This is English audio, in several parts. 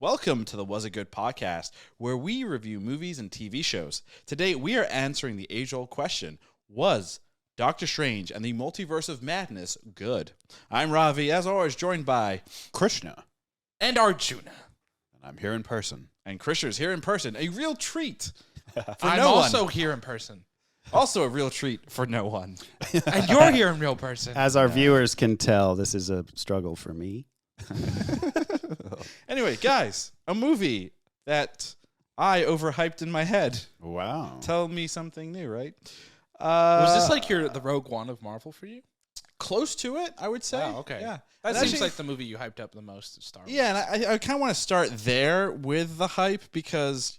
Welcome to the Was It Good podcast, where we review movies and TV shows. Today, we are answering the age-old question, was Doctor Strange and the Multiverse of Madness good? I'm Ravi, as always, joined by Krishna. And Arjuna. And I'm here in person. And Krishna's here in person, a real treat for I'm no also one. here in person. Also a real treat for no one. And you're here in real person. As our viewers can tell, this is a struggle for me. Anyway, guys, a movie that I overhyped in my head. Wow. Tell me something new, right? Was this like the Rogue One of Marvel for you? Close to it, I would say. Oh, okay. Yeah. That And seems actually- like the movie you hyped up the most of Star Wars. Yeah, and I kind of want to start there with the hype because,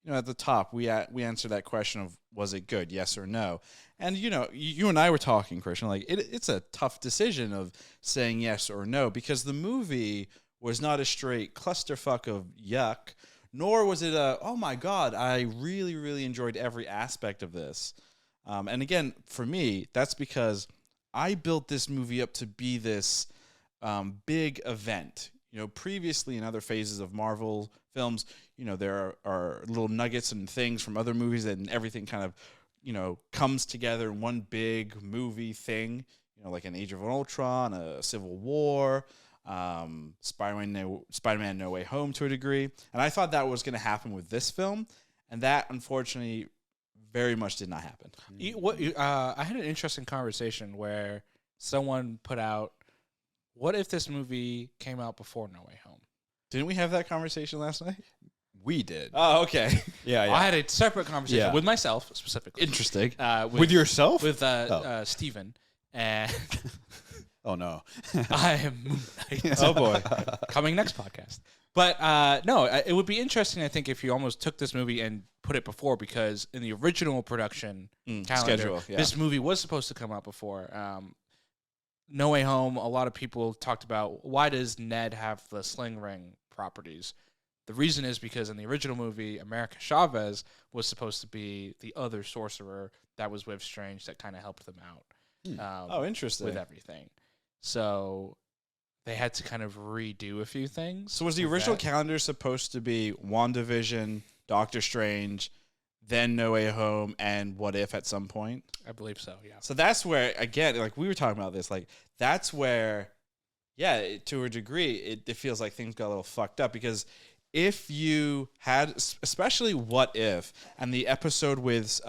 at the top, we answered that question of was it good, yes or no. And, you and I were talking, Christian, like it's a tough decision of saying yes or no because the movie was not a straight clusterfuck of yuck, nor was it oh my God, I really, really enjoyed every aspect of this. And again, for me, that's because I built this movie up to be this big event. Previously in other phases of Marvel films, there are little nuggets and things from other movies and everything kind of, comes together in one big movie thing, like an Age of Ultron, a Civil War, Spider-Man No Way Home to a degree. And I thought that was going to happen with this film. And that, unfortunately, very much did not happen. I had an interesting conversation where someone put out, what if this movie came out before No Way Home? Didn't we have that conversation last night? We did. Oh, okay. Yeah. I had a separate conversation with myself, specifically. Interesting. With yourself? With Steven. And Oh, no. I am Moon Knight. Oh, boy. Coming next podcast. But no, it would be interesting, I think, if you almost took this movie and put it before, because in the original production calendar, schedule, this movie was supposed to come out before. No Way Home, a lot of people talked about, why does Ned have the sling ring properties? The reason is because in the original movie, America Chavez was supposed to be the other sorcerer that was with Strange that kind of helped them out. Oh, interesting. With everything. So they had to kind of redo a few things. So was the original calendar supposed to be WandaVision, Doctor Strange, then No Way Home, and What If at some point? I believe so, yeah. So that's where, again, like we were talking about this, like that's where, to a degree, it feels like things got a little fucked up because if you had, especially What If, and the episode with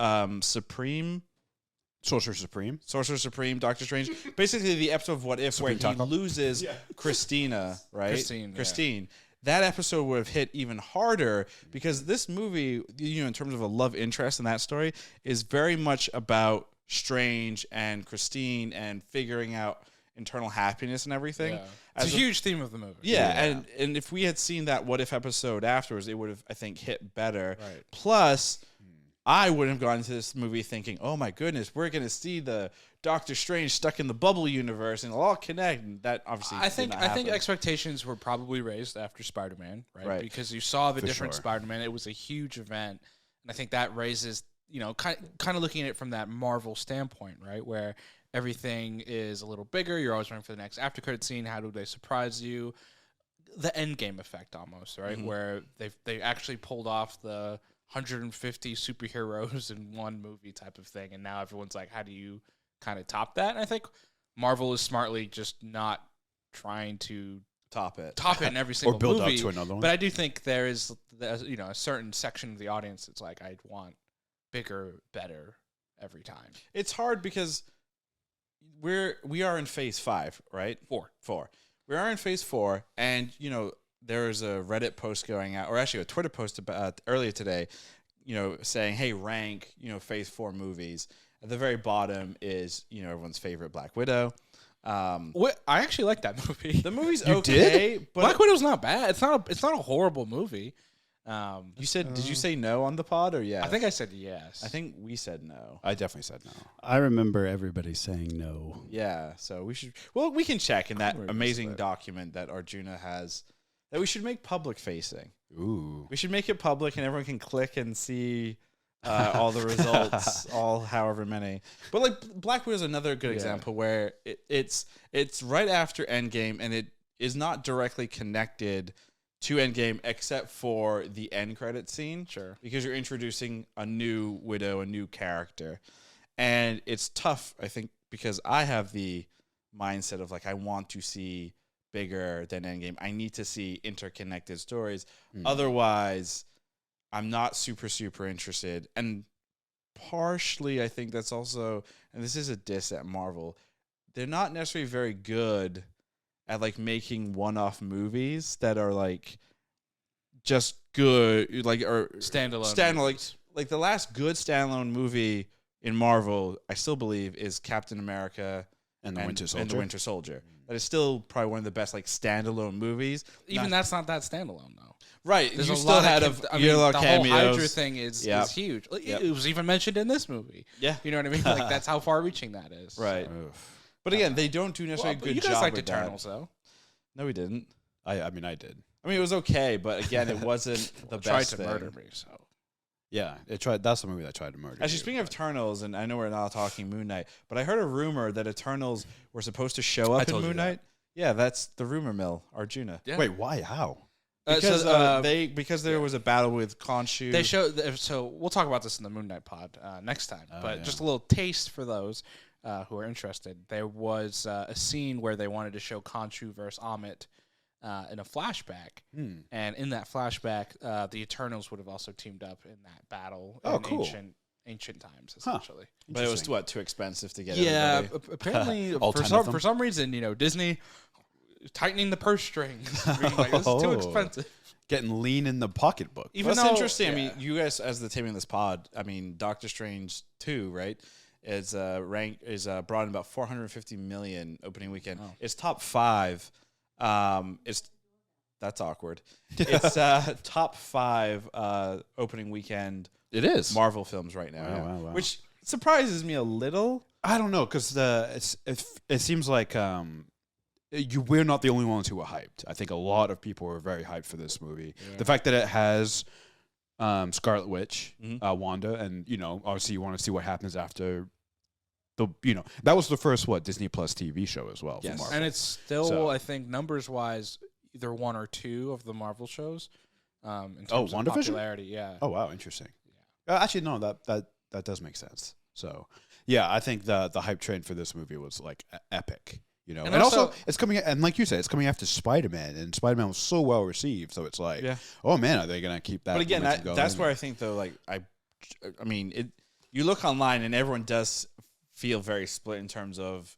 Sorcerer Supreme, Doctor Strange. Basically, the episode of What If Supreme where he Taco. loses Christina, right? Christine. That episode would have hit even harder because this movie, in terms of a love interest in that story, is very much about Strange and Christine and figuring out internal happiness and everything. Yeah. It's a huge theme of the movie. Yeah, and if we had seen that What If episode afterwards, it would have, I think, hit better. Right. Plus, I wouldn't have gone into this movie thinking, oh my goodness, we're going to see the Doctor Strange stuck in the bubble universe and it'll all connect. And that obviously I think happen. expectations were probably raised after Spider-Man, right? Because you saw the For different sure. Spider-Man. It was a huge event. And I think that raises, kind of looking at it from that Marvel standpoint, right? Where everything is a little bigger. You're always waiting for the next after credit scene. How do they surprise you? The Endgame effect almost, right? Mm-hmm. Where they actually pulled off the 150 superheroes in one movie type of thing. And now everyone's like, how do you kind of top that? And I think Marvel is smartly just not trying to top it in every single Or build movie. up to another one. But I do think there is, a certain section of the audience that's like, I'd want bigger, better every time. It's hard because we are in phase 5, right? 4. We are in phase 4, and there's a Reddit post going out, or actually a Twitter post about earlier today, saying, hey, rank, phase 4 movies. At the very bottom is, everyone's favorite Black Widow. I actually like that movie. The movie's You okay, but Black Widow's not bad. It's not a horrible movie. you said, did you say no on the pod or yes? I think I said yes. I think we said no. I definitely said no. I remember everybody saying no. Yeah, so we can check in that remember amazing that. document that Arjuna has that we should make public facing. Ooh. We should make it public and everyone can click and see all the results, all however many. But like Black Widow is another good example where it's right after Endgame and it is not directly connected to Endgame, except for the end credit scene. Sure. Because you're introducing a new Widow, a new character. And it's tough, I think, because I have the mindset of, like, I want to see bigger than Endgame. I need to see interconnected stories. Otherwise, I'm not super, super interested. And partially, I think that's also, and this is a diss at Marvel, they're not necessarily very good at, like, making one-off movies that are, like, just good, like, or Standalone. Like the last good standalone movie in Marvel, I still believe, is Captain America and the Winter Soldier. That is still probably one of the best, like, standalone movies. Even that's not that standalone though. Right, There's you a still lot had of the whole cameos. Hydra thing is huge. Yep. It was even mentioned in this movie. Yeah, you know what I mean. Like that's how far-reaching that is. Right. So. But again, they don't do necessarily a good you job. guys liked with Eternals though. No, we didn't. I mean, I did. I mean, it was okay, but again, it wasn't the best tried to thing. murder me. So Yeah, it tried. That's the movie that tried to murder. Actually, speaking of Eternals, and I know we're not talking Moon Knight, but I heard a rumor that Eternals were supposed to show up in Moon Knight. Yeah, that's the rumor mill, Arjuna. yeah. Wait, why? How? Because there was a battle with Khonshu. They showed. So we'll talk about this in the Moon Knight pod next time. But just a little taste for those who are interested. There was a scene where they wanted to show Khonshu versus Amit in a flashback, and in that flashback, the Eternals would have also teamed up in that battle in ancient times, essentially. But it was too expensive to get. Yeah, everybody. apparently for some reason, Disney tightening the purse strings. Like, this is too expensive. Getting lean in the pocketbook. Even though, interesting. I mean, you guys, as the taping of this pod, I mean, Doctor Strange 2, right? Is brought in about $450 million opening weekend. Oh. It's top 5. That's awkward. It's top 5 opening weekend. It is Marvel films right now, wow. Which surprises me a little. I don't know because it seems like we're not the only ones who are hyped. I think a lot of people were very hyped for this movie. Yeah. The fact that it has Scarlet Witch, Wanda, and obviously you want to see what happens after. That was the first Disney Plus TV show as well. Yes, for Marvel. And it's still I think numbers wise either 1 or 2 of the Marvel shows. In terms of popularity, yeah. Oh wow, interesting. Yeah. Actually, no, that does make sense. So yeah, I think the hype train for this movie was like epic. And also it's coming, and like you said, it's coming after Spider-Man, and Spider-Man was so well received. So it's like, oh man, are they gonna keep that? But again, that's where I think though, like I mean, you look online and everyone does feel very split in terms of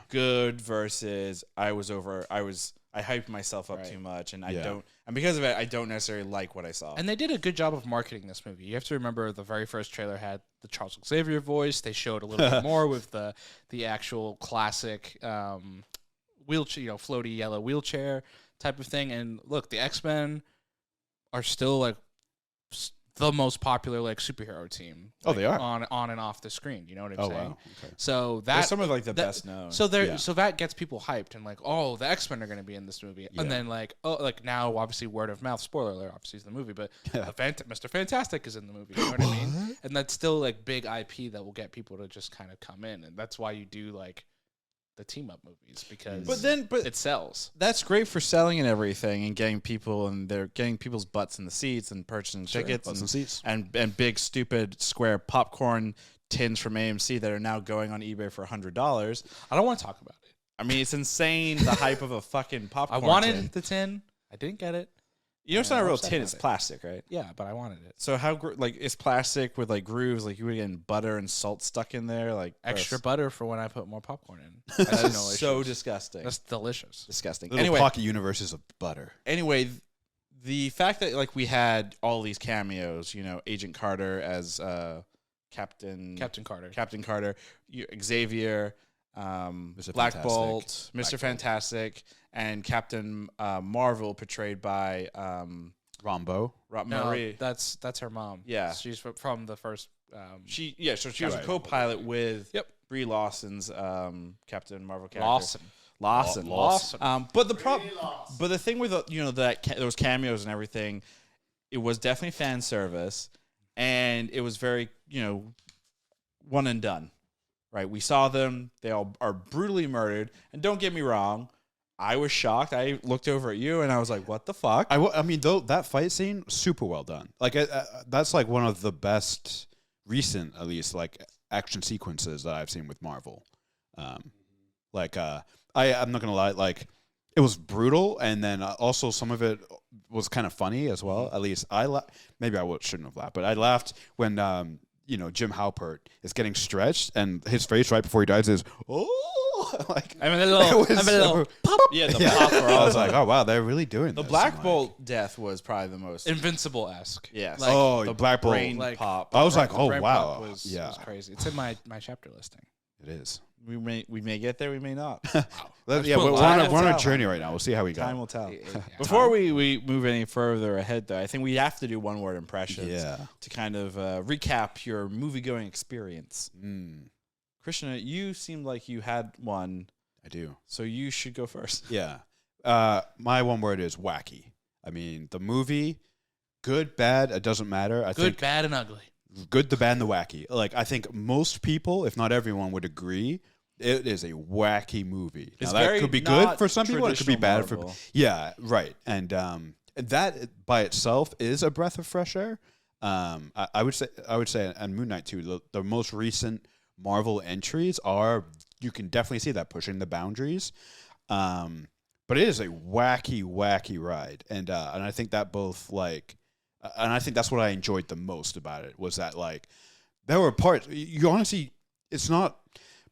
good versus I hyped myself up too much, and I don't, and because of it, I don't necessarily like what I saw. And they did a good job of marketing this movie. You have to remember the very first trailer had the Charles Xavier voice. They showed a little bit more with the actual classic wheelchair, floaty yellow wheelchair type of thing. And look, the X-Men are still like the most popular like superhero team. Like, they are on and off the screen. You know what I'm saying? Wow. Okay. So they're some of like the best known. So so that gets people hyped and like, oh, the X-Men are going to be in this movie, and then like, oh, like now obviously word of mouth. Spoiler alert, obviously is the movie, but Mr. Fantastic is in the movie. You know what I mean? And that's still like big IP that will get people to just kind of come in, and that's why you do like the team up movies because but it sells. That's great for selling and everything and getting people and they're getting people's butts in the seats and purchasing tickets and seats and big stupid square popcorn tins from AMC that are now going on eBay for $100. I don't want to talk about it. I mean, it's insane the hype of a fucking popcorn. I wanted the tin. I didn't get it. It's not a real tin. It's plastic, right? Yeah, but I wanted it. So how it's plastic with like grooves, like you would get butter and salt stuck in there, like extra butter for when I put more popcorn in. That is so disgusting. That's delicious. Disgusting. Little anyway, pocket universes of butter. Anyway, the fact that like we had all these cameos, Agent Carter as Captain Carter, Xavier, Black Bolt, Mr. Fantastic, and Captain Marvel, portrayed by Rambeau. Marie. That's her mom. Yeah, she's from the first. She was a co-pilot with Brie Larson's Captain Marvel character. Lawson. But the thing with those cameos and everything, it was definitely fan service, and it was very one and done. Right, we saw them. They all are brutally murdered. And don't get me wrong, I was shocked. I looked over at you and I was like, "What the fuck?" I mean, though, that fight scene, super well done. Like, that's like one of the best recent, at least, like action sequences that I've seen with Marvel. I'm not gonna lie, like it was brutal, and then also some of it was kind of funny as well. At least maybe I shouldn't have laughed, but I laughed when Jim Halpert is getting stretched, and his face right before he dies is like I'm a little pop. Yeah, the pop. I was like, oh wow, they're really doing The this. Black Bolt death was probably the most. Invincible-esque. Yes. Like, the Black Bolt brain like- pop. I was like, The oh brain wow, pop was crazy. It's in my chapter listing. it is. We may get there. We may not. We're put on time will a tell. journey right now. We'll see how we go. Time will tell. Yeah. Before we move any further ahead, though, I think we have to do one word impressions. Yeah. To kind of recap your movie going experience. Krishna, you seemed like you had one, I do. so you should go first. Yeah. My one word is wacky. I mean, the movie, good, bad, it doesn't matter. I Good, think bad, and ugly. good, the bad, and the wacky. Like, I think most people, if not everyone, would agree it is a wacky movie. It's now, that very could be not good for some people. It could be traditional bad for Marvel. yeah, right. And that by itself is a breath of fresh air. I would say, and Moon Knight too. The most recent Marvel entries are, you can definitely see that pushing the boundaries. But it is a wacky ride, and I think that both like, and I think that's what I enjoyed the most about it was that like there were parts you honestly, it's not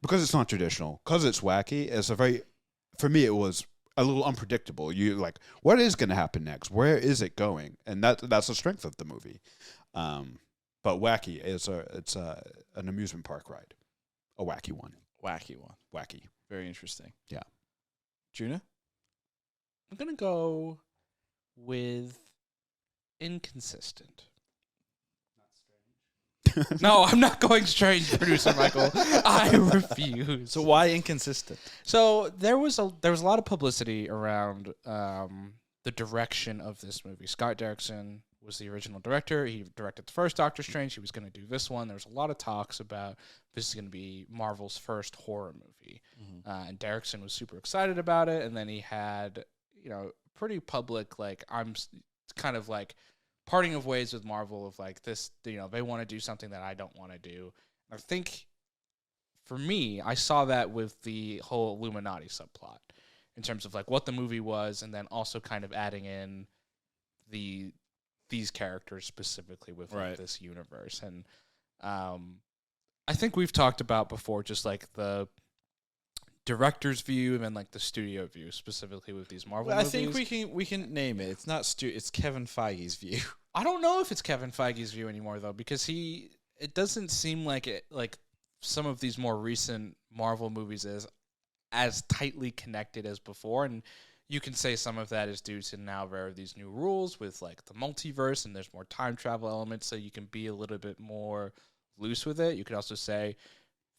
because it's not traditional, because it's wacky. It's for me it was a little unpredictable. You like, what is going to happen next? Where is it going? And that's the strength of the movie. But wacky is an amusement park ride, a wacky one. Wacky. Very interesting. Yeah. Juna? I'm going to go with inconsistent. No, I'm not going strange, producer Michael. I refuse. So why inconsistent? So there was a lot of publicity around the direction of this movie. Scott Derrickson was the original director. He directed the first Doctor Strange. He was going to do this one. There was a lot of talks about this is going to be Marvel's first horror movie. And Derrickson was super excited about it. And then he had, pretty public, like, kind of like parting of ways with Marvel of like this, they want to do something that I don't want to do. I think for me, I saw that with the whole Illuminati subplot in terms of like what the movie was, and then also kind of adding in these characters specifically with like, this universe. And I think we've talked about before just like the director's view and then like the studio view specifically with these Marvel movies. I think we can name it. It's not it's Kevin Feige's view. I don't know if it's Kevin Feige's view anymore though, because it doesn't seem like it, like some of these more recent Marvel movies is as tightly connected as before. And you can say some of that is due to now there are these new rules with like the multiverse and there's more time travel elements, so you can be a little bit more loose with it. You could also say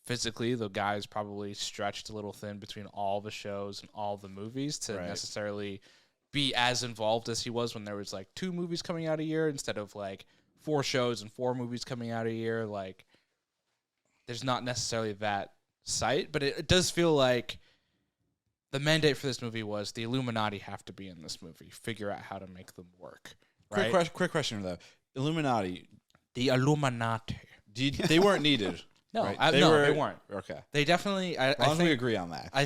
physically the guy's probably stretched a little thin between all the shows and all the movies to necessarily be as involved as he was when there was like 2 movies coming out a year instead of like 4 shows and 4 movies coming out a year. Like there's not necessarily that sight, but it does feel like the mandate for this movie was the Illuminati have to be in this movie. Figure out how to make them work. Right? Quick question though. Illuminati. The Illuminati. They weren't needed. No, right? they weren't. Okay. They definitely. I As long as think we agree on that. I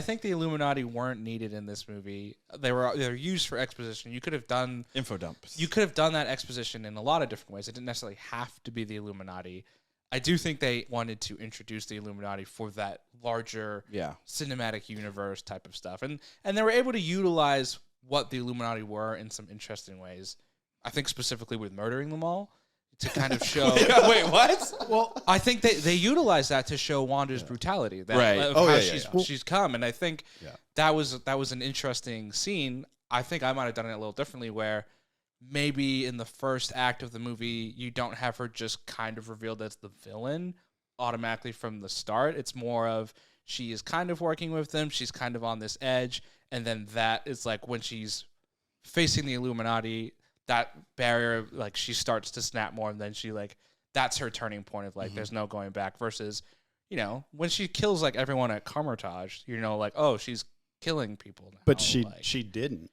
think the Illuminati weren't needed in this movie. They're used for exposition. You could have done Info dumps. You could have done that exposition in a lot of different ways. It didn't necessarily have to be the Illuminati. I do think they wanted to introduce the Illuminati for that larger cinematic universe type of stuff. And they were able to utilize what the Illuminati were in some interesting ways. I think specifically with murdering them all to kind of show... Wait, what? Well, I think they utilized that to show Wanda's brutality. That, Right. Of how she's come. And I think that was an interesting scene. I think I might have done it a little differently where maybe in the first act of the movie, you don't have her just kind of revealed as the villain automatically from the start. It's more of she is kind of working with them. She's kind of on this edge. And then that is like when she's facing the Illuminati, that barrier, like she starts to snap more. And then she like, that's her turning point of like, there's no going back versus, when she kills like everyone at Carmitage, like, oh, she's killing people now. But she didn't.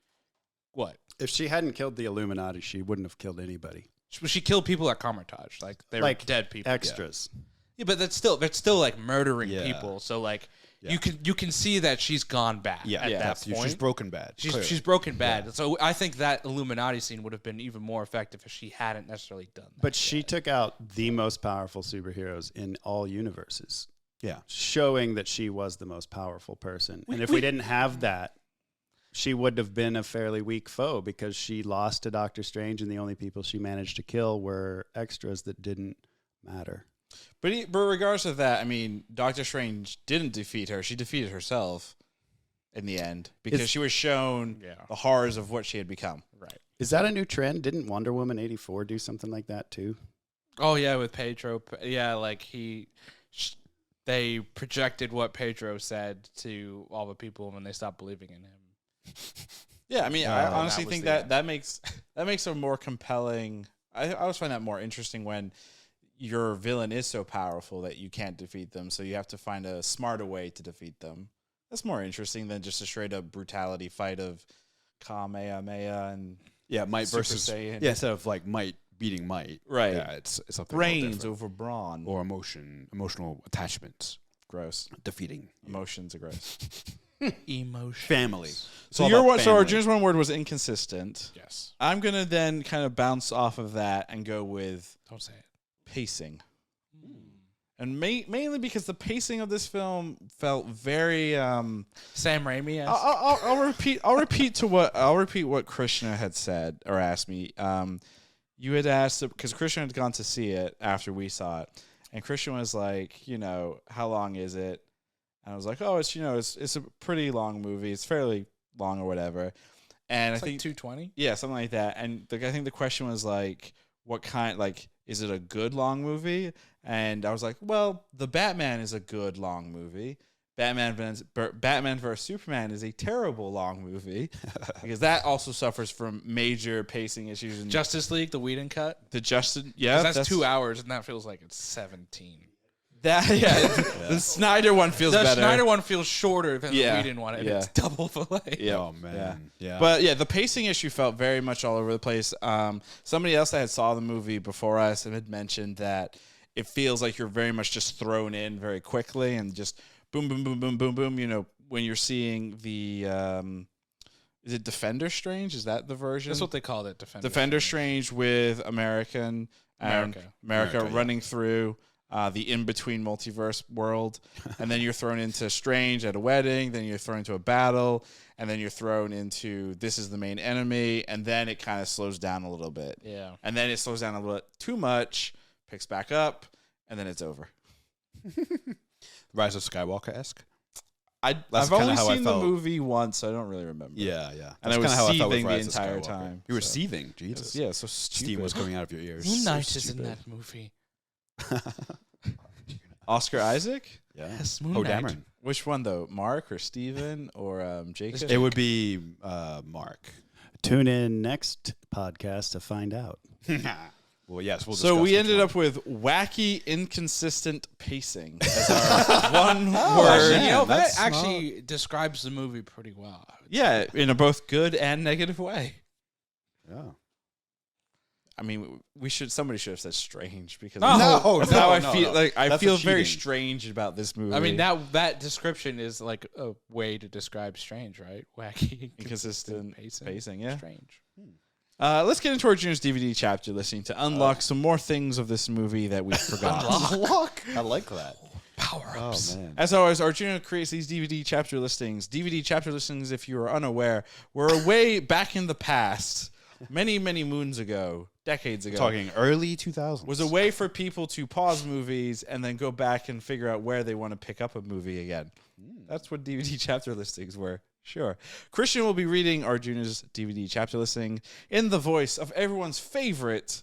What? If she hadn't killed the Illuminati, she wouldn't have killed anybody. She killed people at Carmitage. Like, they were dead people. Extras. Yeah, but that's still like murdering Yeah. people. So like Yeah. you can see that she's gone bad at that point. She's broken bad. She's broken bad. So I think that Illuminati scene would have been even more effective if she hadn't necessarily done that. But she took out the most powerful superheroes in all universes. Yeah. Showing that she was the most powerful person. And if we didn't have that, she would have been a fairly weak foe because she lost to Doctor Strange, and the only people she managed to kill were extras that didn't matter. But regardless of that, I mean, Doctor Strange didn't defeat her. She defeated herself in the end because she was shown the horrors of what she had become. Right. Is that a new trend? Didn't Wonder Woman 84 do something like that too? Oh yeah, with Pedro. Yeah, like they projected what Pedro said to all the people when they stopped believing in him. Yeah, I mean, I honestly that was think the that makes a more compelling. I always find that more interesting when your villain is so powerful that you can't defeat them, so you have to find a smarter way to defeat them. That's more interesting than just a straight up brutality fight of Kamehameha and might Super versus Saiyan. instead of like might beating might. Right. Yeah, it's something brains different. over brawn Or emotional attachments. gross. Defeating Emotions are gross. Emotion. family. So Arjuna's one word was inconsistent. Yes. I'm gonna then kind of bounce off of that and go with Don't say it. pacing. And mainly because the pacing of this film felt very. Sam Raimi. I'll repeat what Krishna had said or asked me. You had asked because Krishna had gone to see it after we saw it, and Krishna was like, how long is it? And I was like, oh, it's a pretty long movie. It's fairly long or whatever. And It's I think 220. Yeah, something like that. And I think the question was like, what kind? Like, is it a good long movie? And I was like, well, The Batman is a good long movie. Batman vs. Superman is a terrible long movie because that also suffers from major pacing issues. And Justice League, the Whedon cut. That's 2 hours, and that feels like it's 17. The Snyder one feels better. The Snyder one feels shorter than the Yeah. Whedon one, and Yeah. it's double the length. Yeah. Oh man. Yeah. But yeah, the pacing issue felt very much all over the place. Somebody else that had saw the movie before us and had mentioned that it feels like you're very much just thrown in very quickly and just boom, boom, boom, boom, boom, boom. When you're seeing the is it Defender Strange? Is that the version? That's what they called it, Defender Strange with America running through the in-between multiverse world. And then you're thrown into Strange at a wedding. Then you're thrown into a battle. And then you're thrown into this is the main enemy. And then it kind of slows down a little bit. Yeah. And then it slows down a little bit too much, picks back up, and then it's over. Rise of Skywalker-esque. I've only seen the movie once, so I don't really remember. Yeah. And I was seething the entire time. You were seething, Jesus. Yeah, so stupid. Steam was coming out of your ears. Moon Knight So is in stupid. that movie. Oscar Isaac? Yeah. Yes, Moon Poe Knight. Dameron. Which one, though? Mark or Steven or Jacob? It would be Mark. Tune in next podcast to find out. Well, yes. We'll So discuss we which ended one. up with wacky, inconsistent pacing as our one Actually, word. that that's actually describes the movie pretty well. Yeah, in a both good and negative way. Yeah. I mean, somebody should have said strange because No, that's how I no, feel. no. Like I That's feel a very cheating. strange about this movie. I mean, that description is like a way to describe strange, right? Wacky, inconsistent pacing. Yeah. Strange. Let's get into our Junior's DVD chapter listing to unlock some more things of this movie that we forgot. I like that. Power-ups. Oh man. As always, Arjuna creates these DVD chapter listings. DVD chapter listings, if you are unaware, were a way back in the past, many, many moons ago, decades ago. Talking early 2000s. Was a way for people to pause movies and then go back and figure out where they want to pick up a movie again. That's what DVD chapter listings were. Sure. Christian will be reading Arjuna's DVD chapter listing in the voice of everyone's favorite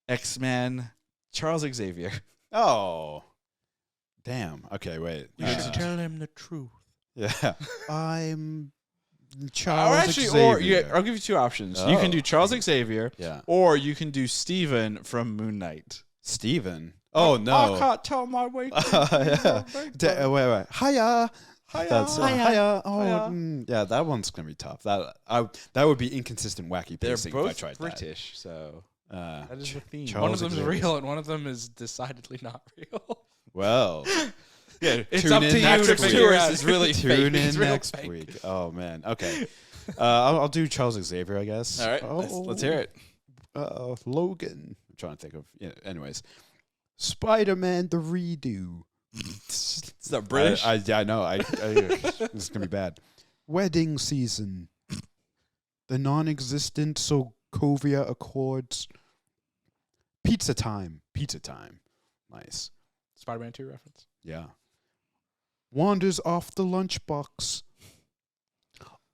X-Man, Charles Xavier. Oh. Damn. Okay, wait. You should tell him the truth. Yeah. I'm Or Charles Xavier. I'll give you two options. You Oh. can do Charles Xavier, Yeah. or you can do Steven from Moon Knight. Steven. Oh, no. I can't tell my way. Yeah. Wait. Hiya. That's Hiya. Oh, Hiya. yeah, that one's gonna be tough. That would be inconsistent, wacky They're pacing if I both tried British, so that. that is the theme. Charles One of them's Xavier. real and one of them is decidedly not real. Well, Yeah, It's Tune up in to you next to week. figure out. is really tune fake. in It's real next fake. week. Oh man. Okay. I'll do Charles Xavier, I guess. All right, Oh, let's hear it. Logan. I'm trying to think of. Anyways, Spider-Man the redo. Is that British? I know. This is gonna be bad. Wedding season. The non-existent Sokovia Accords. Pizza time. Nice. Spider-Man 2 reference. Yeah. Wanders off the lunchbox.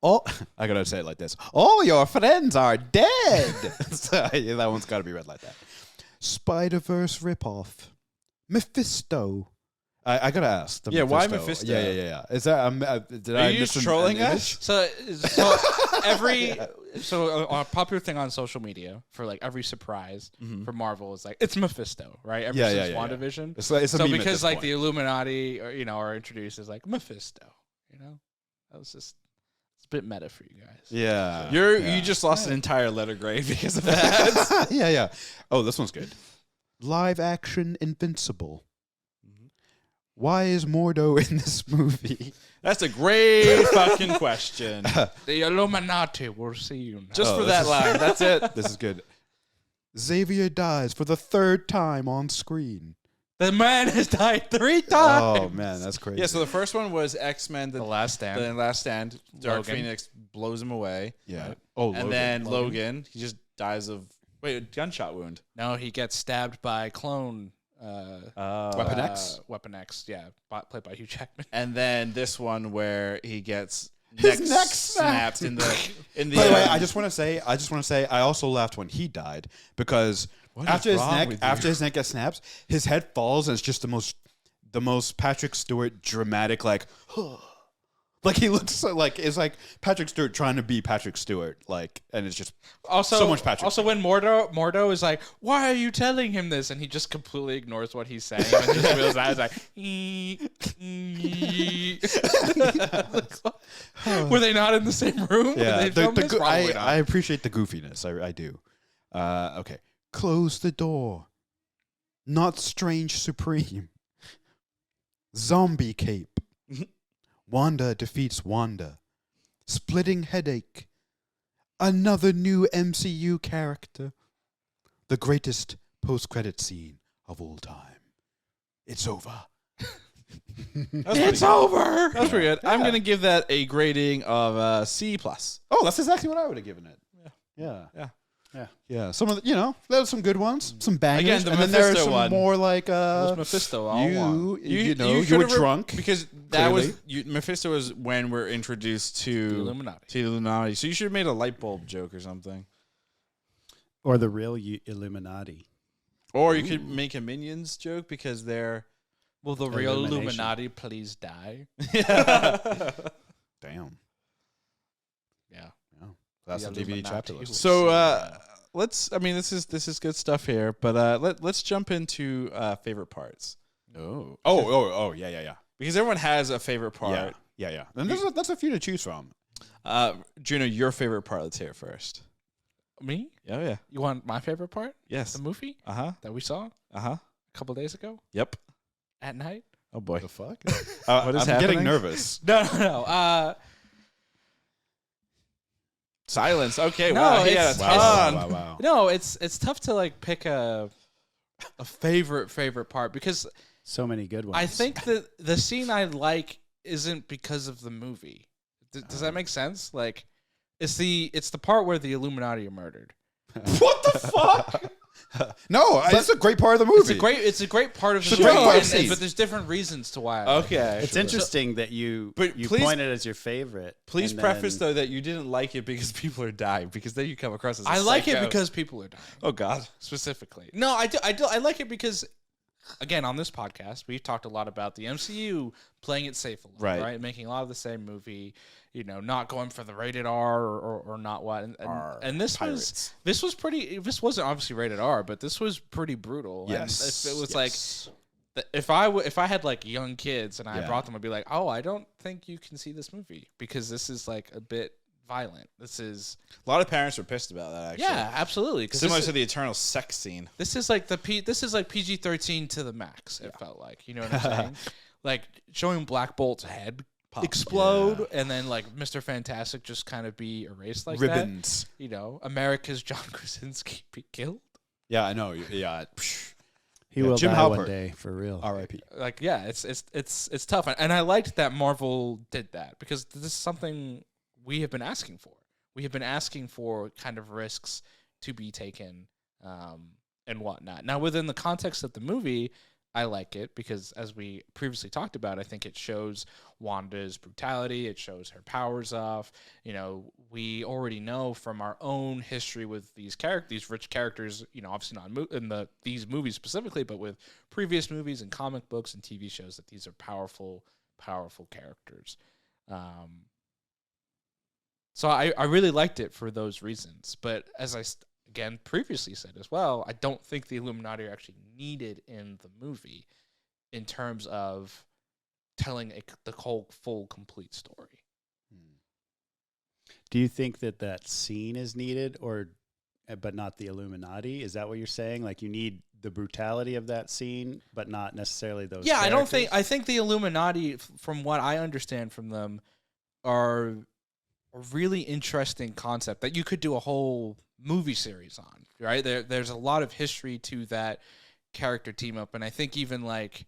Oh, I gotta say it like this. All your friends are dead. So, yeah, that one's gotta be read like that. Spider-Verse ripoff. Mephisto. I gotta ask. Yeah, why Mephisto? Yeah. Is that did Are I you miss just trolling an image? us? So a popular thing on social media for like every surprise for Marvel is like it's Mephisto, right? Ever Yeah, since yeah. WandaVision. It's a So meme at because this like point. the Illuminati or are introduced as like Mephisto, that was just it's a bit meta for you guys. Yeah. You just lost an entire letter grade because of that. yeah. Oh, this one's good. Live action Invincible. Why is Mordo in this movie? That's a great fucking question. The Illuminati will see you now. Just Oh, for this that is- line. That's it. This is good. Xavier dies for the third time on screen. The man has died 3 times. Oh man, that's crazy. Yeah, so the first one was X-Men, The Last Stand. The Last Stand. Dark Logan. Phoenix blows him away. yeah. Oh, And then Logan, he just dies of a gunshot wound. No, he gets stabbed by clone. Weapon X? Weapon X, yeah, played by Hugh Jackman. And then this one where he gets His neck neck snapped in the By the way, I just want to say, I also laughed when he died because after is wrong with you? his neck gets snapped, his head falls and it's just the most Patrick Stewart dramatic like he looks so, like it's like Patrick Stewart trying to be Patrick Stewart and it's just Also, so much Patrick. Also, when Mordo is like, "Why are you telling him this?" and he just completely ignores what he's saying and just wheels out, like, were they not in the same room? Yeah, They filmed this? Probably not. I appreciate the goofiness. I do. Okay, close the door. Not Strange Supreme. Zombie cape. Wanda defeats Wanda. Splitting headache. Another new MCU character. The greatest post-credit scene of all time. It's over. It's over. That's pretty good. I'm gonna give that a grading of C+. Oh, that's exactly what I would have given it. Yeah. Some of the, there's some good ones, some bangers, Again, the and then there are Mephisto some one. more like It was Mephisto all along. you should were have drunk because that clearly. was Mephisto was when we're introduced to The Illuminati. To the Illuminati. So you should have made a light bulb joke or something, Or the real Illuminati. or you could make a Minions joke because they're Will the real Illumination. Illuminati please die? Damn. Yeah. That's The the DVD Illuminati chapter will list. so. Let's. I mean, this is good stuff here, but let's jump into favorite parts Oh, yeah. because everyone has a favorite part. Yeah. And that's a few to choose from. Juno, your favorite part. Let's hear it first. Me? Oh yeah. You want my favorite part? Yes. The movie Uh huh. that we saw Uh huh. a couple days ago Yep. at night? Oh boy. The fuck? What is I'm happening? getting nervous. No. Silence. Okay. No, wow. He had a it's- ton. Wow. No, it's tough to like pick a favorite part because So many good ones. I think that the scene I like isn't because of the movie. Does that make sense? Like, it's the part where the Illuminati are murdered. What the fuck? No, it's a great part of the movie. It's a great part of the It's a great movie, fight and- scene. but there's different reasons to why. I like it. Okay. it's interesting that you But you please- point it as your favorite. Please and preface then- though that you didn't like it because people are dying, because then you come across as a I like it psycho. because people are dying. Oh God. Specifically, no, I do. I like it because, again, on this podcast, we've talked a lot about the MCU playing it safe a lot, Right. Making a lot of the same movie, not going for the rated R or not what, and this pirates. was pretty. This wasn't obviously rated R, but this was pretty brutal. Yes. and if it was Yes. like if I had like young kids and I Yeah. brought them, I'd be like, oh, I don't think you can see this movie because this is like a bit violent. This is A lot of parents were pissed about that. Actually, yeah, absolutely. 'Cause similar this to the eternal sex scene. This is like this is like PG-13 to the max. It felt like, you know what I'm saying? Like showing Black Bolt's head explode and then like Mr. Fantastic just kind of be erased like Ribbons. that. You know, America's John Krasinski be killed. Yeah, I know. Yeah. He Yeah, will Jim die one Halpert. day for real. R.I.P. Like yeah, it's tough, and I liked that Marvel did that because this is something we have been asking for. We have been asking for kind of risks to be taken and whatnot. Now, within the context of the movie, I like it because, as we previously talked about, I think it shows Wanda's brutality. It shows her powers off. You know, we already know from our own history with these rich characters. You know, obviously not in these movies specifically, but with previous movies and comic books and TV shows, that these are powerful characters. So I really liked it for those reasons. But as I again previously said as well, I don't think the Illuminati are actually needed in the movie in terms of telling the whole full complete story. Do you think that scene is needed, but not the Illuminati? Is that what you're saying? Like you need the brutality of that scene, but not necessarily those. Yeah, characters? I think the Illuminati, from what I understand from them, are a really interesting concept that you could do a whole movie series on, right? There's a lot of history to that character team up, and I think even like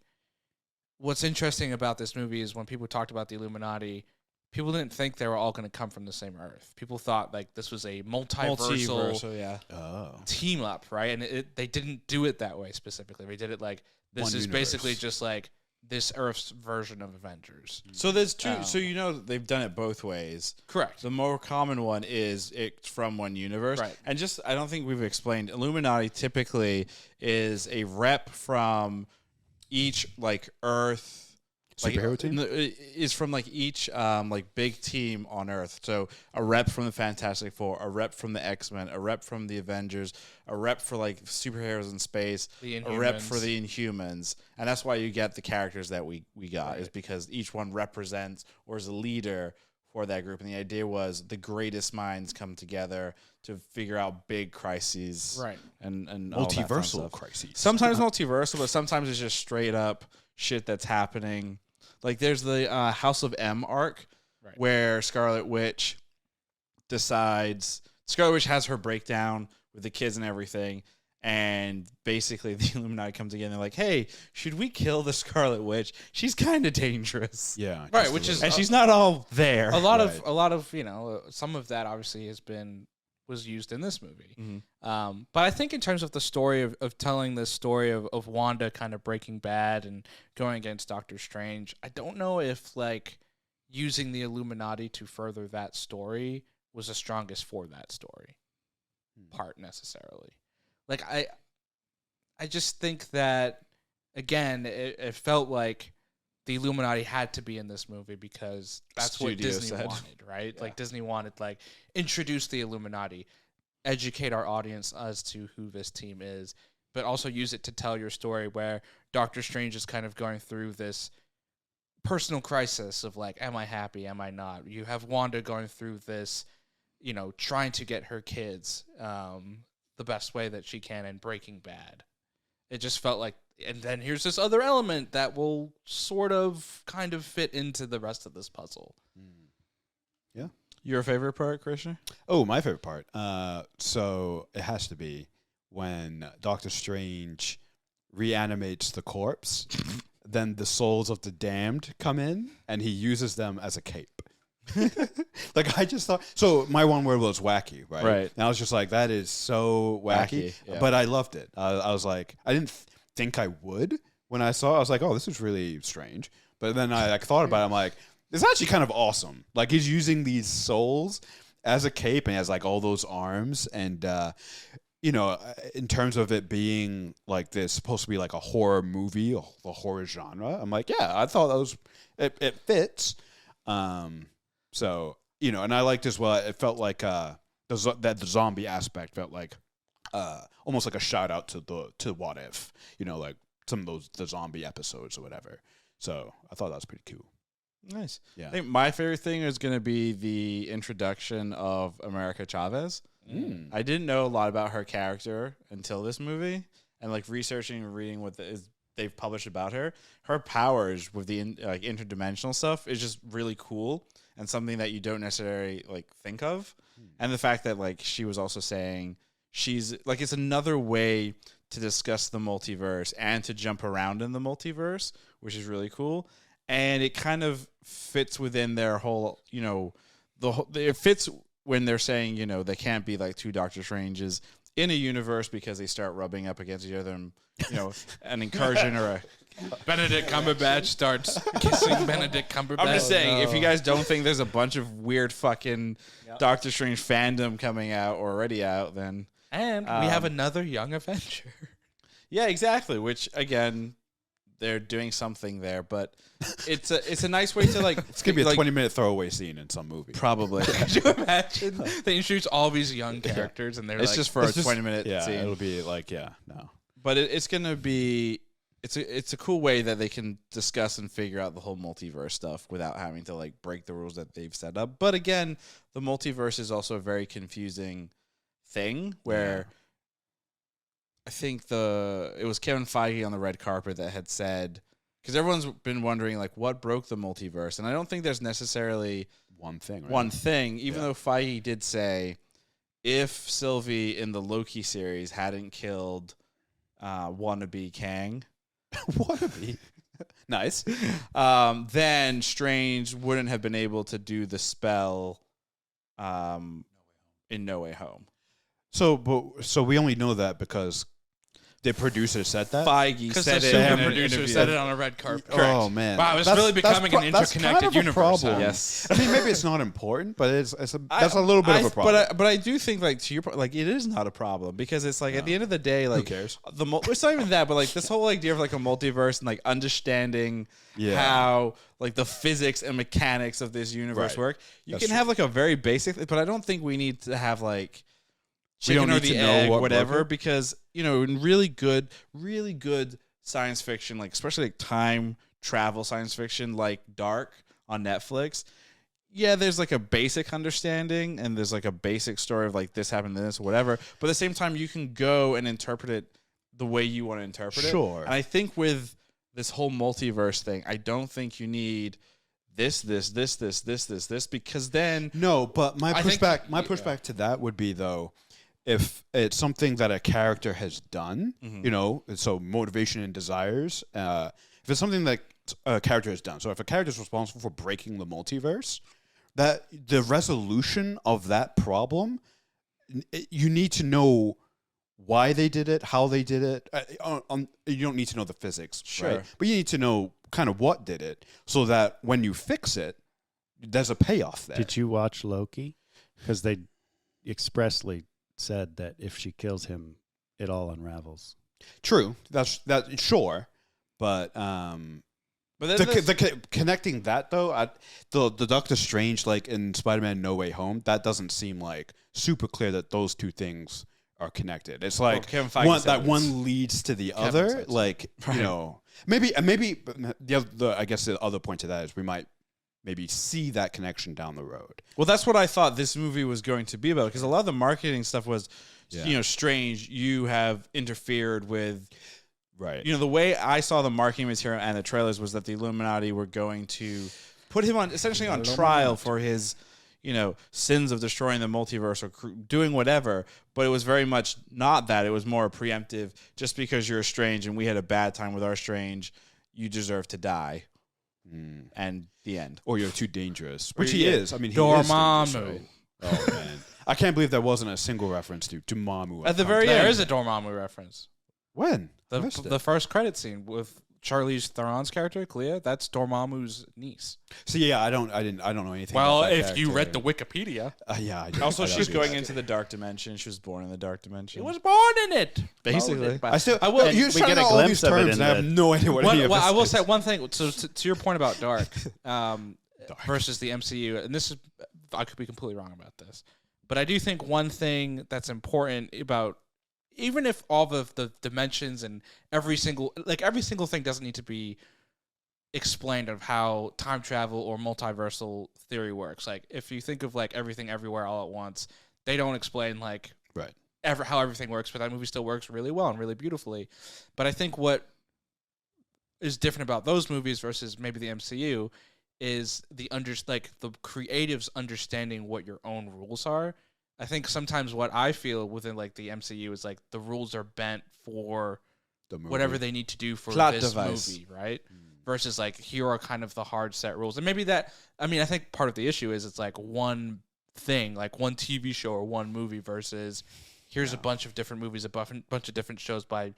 what's interesting about this movie is when people talked about the Illuminati, people didn't think they were all going to come from the same Earth. People thought like this was a multiversal yeah. team up, right? And they didn't do it that way specifically. They did it like this One is universe. basically just like this Earth's version of Avengers. So there's two. So you know they've done it both ways. Correct. The more common one is it's from one universe, Right. And just I don't think we've explained. Illuminati typically is a rep from each like Earth. Superhero team? Is from like each like big team on Earth. So a rep from the Fantastic Four, a rep from the X-Men, a rep from the Avengers, a rep for like superheroes in space, The a rep Inhumans. for the Inhumans. And that's why you get the characters that we got, is because each one represents or is a leader for that group. And the idea was the greatest minds come together to figure out big crises. Right. And all that fun Multiversal stuff. crises. Sometimes multiversal, but sometimes it's just straight up shit that's happening. Like there's the House of M arc, Right. where Scarlet Witch has her breakdown with the kids and everything, and basically the Illuminati come together and they're like, hey, should we kill the Scarlet Witch? She's kind of dangerous. Yeah. Right, just a which is- little. And she's not all there. A lot Right. of you know, some of that obviously was used in this movie. Mhm. But I think in terms of the story of telling the story of Wanda kind of breaking bad and going against Doctor Strange, I don't know if like using the Illuminati to further that story was the strongest for that story part necessarily. Like I just think that again, it felt like the Illuminati had to be in this movie because that's what Studio Disney said. wanted, right? Yeah. Like Disney wanted like introduce the Illuminati, educate our audience as to who this team is, but also use it to tell your story where Doctor Strange is kind of going through this personal crisis of like, am I happy? Am I not? You have Wanda going through this, you know, trying to get her kids the best way that she can and Breaking Bad. It just felt like, and then here's this other element that will sort of kind of fit into the rest of this puzzle. Your favorite part, Christian? Oh, my favorite part. So it has to be when Doctor Strange reanimates the corpse, then the souls of the damned come in, and he uses them as a cape. Like I just thought. So my one word was wacky, right? Right. And I was just like, that is so wacky, Yeah. but I loved it. I was like, I didn't think I would when I saw it. I was like, oh, this is really strange. But then I like thought about it. I'm like, it's actually kind of awesome. Like he's using these souls as a cape and he has like all those arms and you know, in terms of it being like this supposed to be like a horror movie, the horror genre. I'm like, yeah, I thought that was it fits. So, you know, and I liked as well. It felt like that the zombie aspect felt like almost like a shout out to What If, you know, like some of the zombie episodes or whatever. So I thought that was pretty cool. Nice. Yeah. I think my favorite thing is going to be the introduction of America Chavez. I didn't know a lot about her character until this movie, and like researching and reading what they've published about her. Her powers with the interdimensional stuff is just really cool and something that you don't necessarily like think of. And the fact that like she was also saying she's like it's another way to discuss the multiverse and to jump around in the multiverse, which is really cool. And it kind of fits within their whole, it fits when they're saying, they can't be like two Doctor Stranges in a universe because they start rubbing up against each other and, an incursion or a... Benedict Cumberbatch starts kissing Benedict Cumberbatch. I'm just saying, if you guys don't think there's a bunch of weird fucking Doctor Strange fandom coming out or already out, then... And we have another young Avenger. Yeah, exactly, which, again... They're doing something there, but it's a nice way to like. It's gonna be a 20-minute throwaway scene in some movie. Probably. Could you imagine? They introduce all these young characters, and they're it's like, just for a 20-minute scene. It'll be like no. But it's gonna be it's a cool way that they can discuss and figure out the whole multiverse stuff without having to like break the rules that they've set up. But again, the multiverse is also a very confusing thing where. Yeah. I think it was Kevin Feige on the red carpet that had said, because everyone's been wondering like what broke the multiverse, and I don't think there's necessarily one thing. Even though Feige did say if Sylvie in the Loki series hadn't killed wannabe Kang, wannabe, nice, then Strange wouldn't have been able to do the spell in No Way Home. So we only know that because the producer said that? Feige said it. The producer said it on a red carpet. Oh, man. Wow, it's really becoming an interconnected kind of universe. Problem. Yes. I mean, maybe it's not important, but that's a little bit of a problem. But I do think, like, to your point, like, it is not a problem because it's like, at the end of the day, like, who cares? It's not even that, but like, this whole idea of like a multiverse and like understanding how like the physics and mechanics of this universe work. That's can have like a very basic, but I don't think we need to have like, we don't need to know what whatever, because in really good science fiction, like especially like time travel science fiction, like Dark on Netflix. Yeah, there's like a basic understanding and there's like a basic story of like this happened to this, whatever. But at the same time, you can go and interpret it the way you want to interpret it. Sure. And I think with this whole multiverse thing, I don't think you need this, because then no. But my pushback to that would be though. If it's something that a character has done, so motivation and desires, if it's something that a character has done, so if a character is responsible for breaking the multiverse, that the resolution of that problem, you need to know why they did it, how they did it. You don't need to know the physics, right? But you need to know kind of what did it, so that when you fix it, there's a payoff there. Did you watch Loki? Because they expressly said that if she kills him, it all unravels. True, that's sure, but connecting that though, the Doctor Strange, like in Spider-Man No Way Home, that doesn't seem like super clear that those two things are connected. It's like one leads to the other, like maybe I guess the other point to that is we might maybe see that connection down the road. Well, that's what I thought this movie was going to be about, because a lot of the marketing stuff was, Strange, you have interfered with... Right. The way I saw the marketing material and the trailers was that the Illuminati were going to put him on trial for his, sins of destroying the multiverse or doing whatever, but it was very much not that. It was more preemptive. Just because you're Strange and we had a bad time with our Strange, you deserve to die. And the end. Or you're too dangerous. Which he is. I mean, he Dormammu. is dangerous, right? Oh, man. I can't believe there wasn't a single reference to Dormammu. At the very end. There is a Dormammu reference. When? The first credit scene with Charlize Theron's character, Clea, that's Dormammu's niece. So yeah, I don't know anything. Well, about that if character. you read the Wikipedia, yeah. I did. Also, she's going into the dark dimension. She was born in the dark dimension. She was born in it, basically. I will. We get a glimpse of it. And I have no idea what any of this I will is. say one thing. So to your point about Dark, versus the MCU, and this is, I could be completely wrong about this, but I do think one thing that's important about even if all the dimensions and every single thing doesn't need to be explained of how time travel or multiversal theory works. Like if you think of like Everything Everywhere All at Once, they don't explain like Right. how everything works, but that movie still works really well and really beautifully. But I think what is different about those movies versus maybe the MCU is the creatives understanding what your own rules are. I think sometimes what I feel within like the MCU is like the rules are bent for whatever they need to do for Plot this device. movie, right? Versus like here are kind of the hard set rules. And maybe I think part of the issue is it's like one thing, like one TV show or one movie versus here's a bunch of different movies, a bunch of different shows by,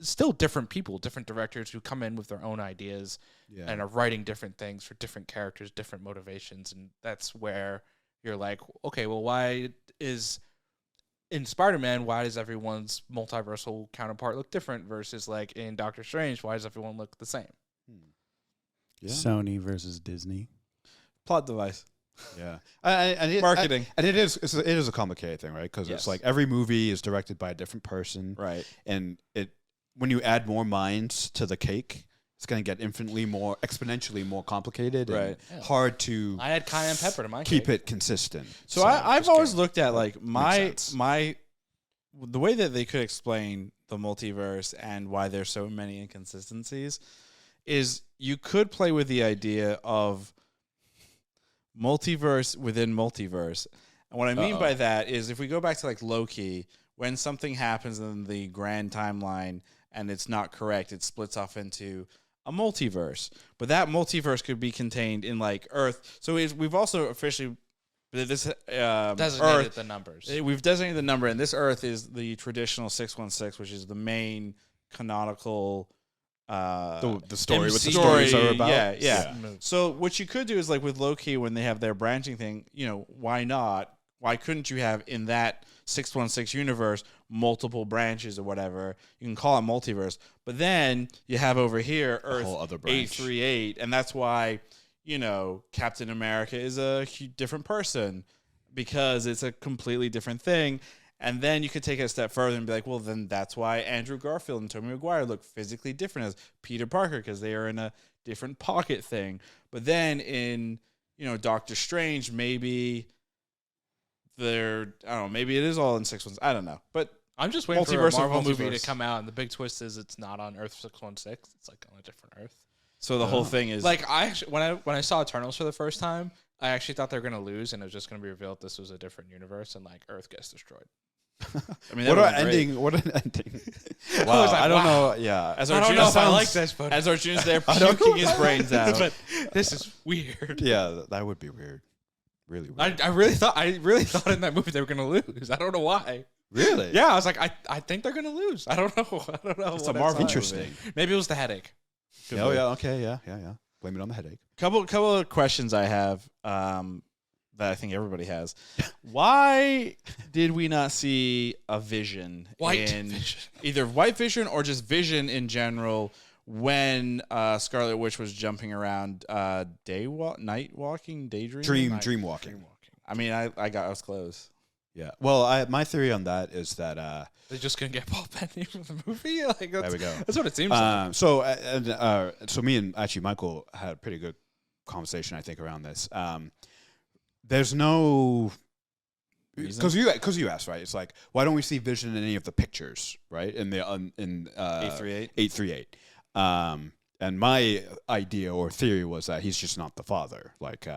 still different people, different directors who come in with their own ideas and are writing different things for different characters, different motivations. And that's where you're like, okay, well, in Spider-Man, why does everyone's multiversal counterpart look different versus like in Doctor Strange, why does everyone look the same? Yeah. Sony versus Disney. Plot device. Yeah, Marketing. and it is a complicated thing, right? Because Yes. it's like every movie is directed by a different person, Right. and when you add more minds to the cake, it's going to get exponentially more complicated, Right. and hard to I had cayenne pepper to my keep cake. it consistent. So I've just always kidding. looked at like sense. the way that they could explain the multiverse and why there's so many inconsistencies is you could play with the idea of multiverse within multiverse. And what I mean by that is if we go back to like Loki, when something happens in the grand timeline and it's not correct, it splits off into a multiverse. But that multiverse could be contained in like Earth. So we've also officially this Designated Earth, the numbers. we've designated the number, and this Earth is the traditional 616, which is the main canonical the story, what the MC stories are about. Yeah. So what you could do is like with Loki when they have their branching thing, why not? Why couldn't you have in that 616 universe multiple branches or whatever? You can call it multiverse. But then you have over here Earth whole other branch. 838, and that's why, Captain America is a different person because it's a completely different thing. And then you could take it a step further and be like, well, then that's why Andrew Garfield and Tobey Maguire look physically different as Peter Parker because they are in a different pocket thing. But then in, Doctor Strange, maybe maybe it is all in 616. I don't know. But I'm just waiting for a Multiverse of Marvel movie to Multiverse. come out, and the big twist is it's not on Earth 616. It's like on a different Earth. so the whole thing is Like I actually, when I saw Eternals for the first time, I actually thought they were gonna lose, and it was just gonna be revealed this was a different universe, and like Earth gets destroyed. I mean, What that an would be great. ending! What an ending! I Wow, was like, I don't wow. know. Yeah, As I don't Arjuna know if I sounds- like this, but As Arjuna's there puking his brains out. but this is weird. yeah, that would be weird. Really weird. I really thought in that movie they were gonna lose. I don't know why. Really? Yeah, I was like, I think they're gonna lose. I don't know. I don't know. It's what a I Marvel saw. Interesting. Maybe it was the headache. Oh yeah. Okay. Yeah. Blame it on the headache. Couple of questions I have that I think everybody has. Why did we not see a Vision White in Vision. either White Vision or just Vision in general when Scarlet Witch was jumping around night walking, daydreaming? Dream walking. I mean, I was close. Yeah. Well, my theory on that is that They're just gonna get Paul Bettany from the movie. Like there we go. That's what it seems like. So me and actually Michael had a pretty good conversation, I think, around this. There's no because you asked, right? It's like, why don't we see Vision in any of the pictures, right? In the 838. 838. And my idea or theory was that he's just not the father. Like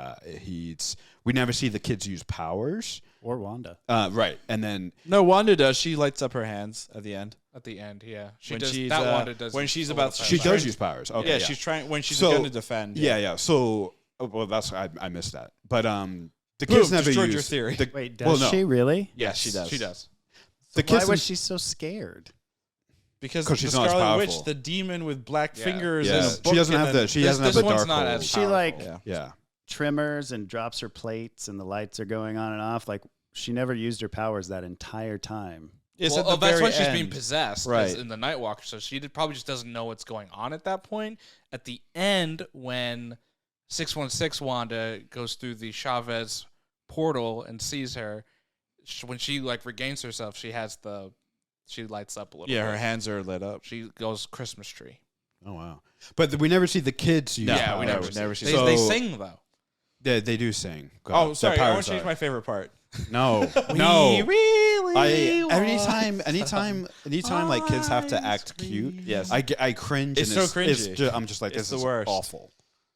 we never see the kids use powers. Or Wanda. Right. And then No, Wanda does. She lights up her hands at the end. At the end, yeah, When does. she's, That uh, Wanda does. when she's a about little to- she fast. does use powers. Okay. Yeah, she's trying when she's So- going to defend. Yeah. So well, that's I missed that. But the Boom, kids never destroyed use your theory. Wait, does well, no. she really? Yes, she does. She does. The Why kids was she so scared? Because 'Cause the she's not as Scarlet Witch, powerful. the demon with black Yeah. fingers, Yeah. and a She book doesn't and have then- the. She doesn't have this the one's dark not hold. as She like Yeah. Yeah. trimmers and drops her plates and the lights are going on and off. Like she never used her powers that entire time. It's Well, at the that's very when she's being end. possessed, Right. in the Nightwalker. So she probably just doesn't know what's going on at that point. At the end, when 616 Wanda goes through the Chavez portal and sees her, when she like regains herself, she has the She lights up a little. Yeah, bit. her hands are lit up. She goes Christmas tree. Oh wow! But we never see the kids. Use Yeah, power. we never see. see. They sing though. They do sing. Oh, Their sorry. I want powers to change are- my favorite part. No, no. Anytime like kids have to act cute, Yes. I cringe. It's and so cringy. I'm just like, It's this the is worst. awful.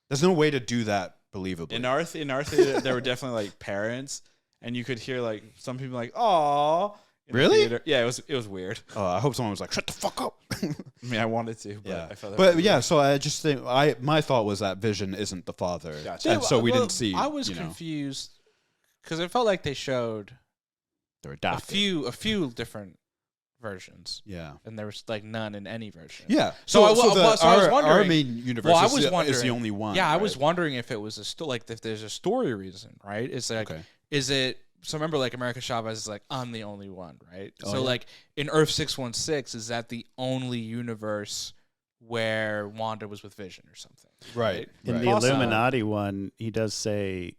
There's no way to do that believably. In our theater, there were definitely like parents, and you could hear like some people like, "Aw." in the Really? theater. Yeah, it was weird. I hope someone was like, "Shut the fuck up." I mean, I wanted to, but Yeah, I felt that but was yeah. weird. So I just think my thought was that Vision isn't the father, Gotcha. and so we Well, didn't see. I was you know, confused because it felt like they showed they're a adopted. few different versions, Yeah. and there was like none in any version. Yeah. So I was our wondering- main universe Well, I is, was is the wondering- only one. Yeah, I was right? wondering if it was if there's a story reason, right? It's like, Okay. is it? So remember, like America Chavez is like, I'm the only one, right? Oh, so yeah. like in Earth 616, is that the only universe where Wanda was with Vision or something? Right. In right. the Awesome. Illuminati one, he does say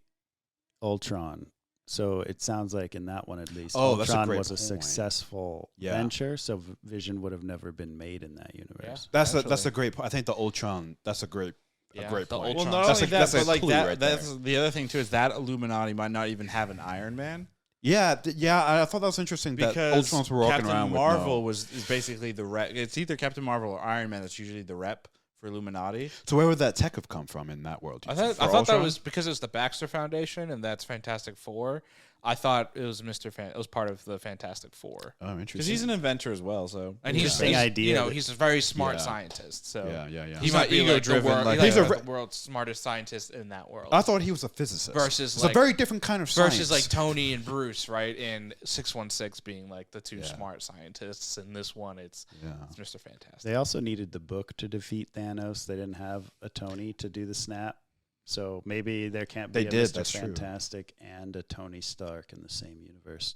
Ultron. So it sounds like in that one at least, Oh, that's a Ultron great was a point. successful Yeah. venture, so Vision would have never been made in that universe. That's Actually. a great point. I think the Ultron. That's a great Yeah, great the point. Well, Ultron. not That's only a- that, that's a but like clue that. right That's the other thing too is that Illuminati might not even have an Iron Man Yeah, I thought that was interesting that because Ultrons were walking Captain around Marvel with no. is basically the rep. It's either Captain Marvel or Iron Man that's usually the rep for Illuminati. So where would that tech have come from in that world? do I you thought think? I For thought that Ultron? was because it was the Baxter Foundation, and that's Fantastic Four. I thought it was it was part of the Fantastic Four, Oh, interesting. Because he's an inventor as well, so and he's Interesting idea You know, that- he's a very smart Yeah. scientist. So yeah. he He's might not be like the ego-driven, world, like he's a- the world's smartest scientist in that world. I thought he was a physicist. Versus, it's like- a very different kind of science. Versus like Tony and Bruce, right? In 616 being like the two Yeah. smart scientists, and this one it's yeah. Mr. Fantastic. They also needed the book to defeat Thanos. They didn't have a Tony to do the snap. So maybe there can't be They a did, Mr. that's true. Fantastic and a Tony Stark in the same universe.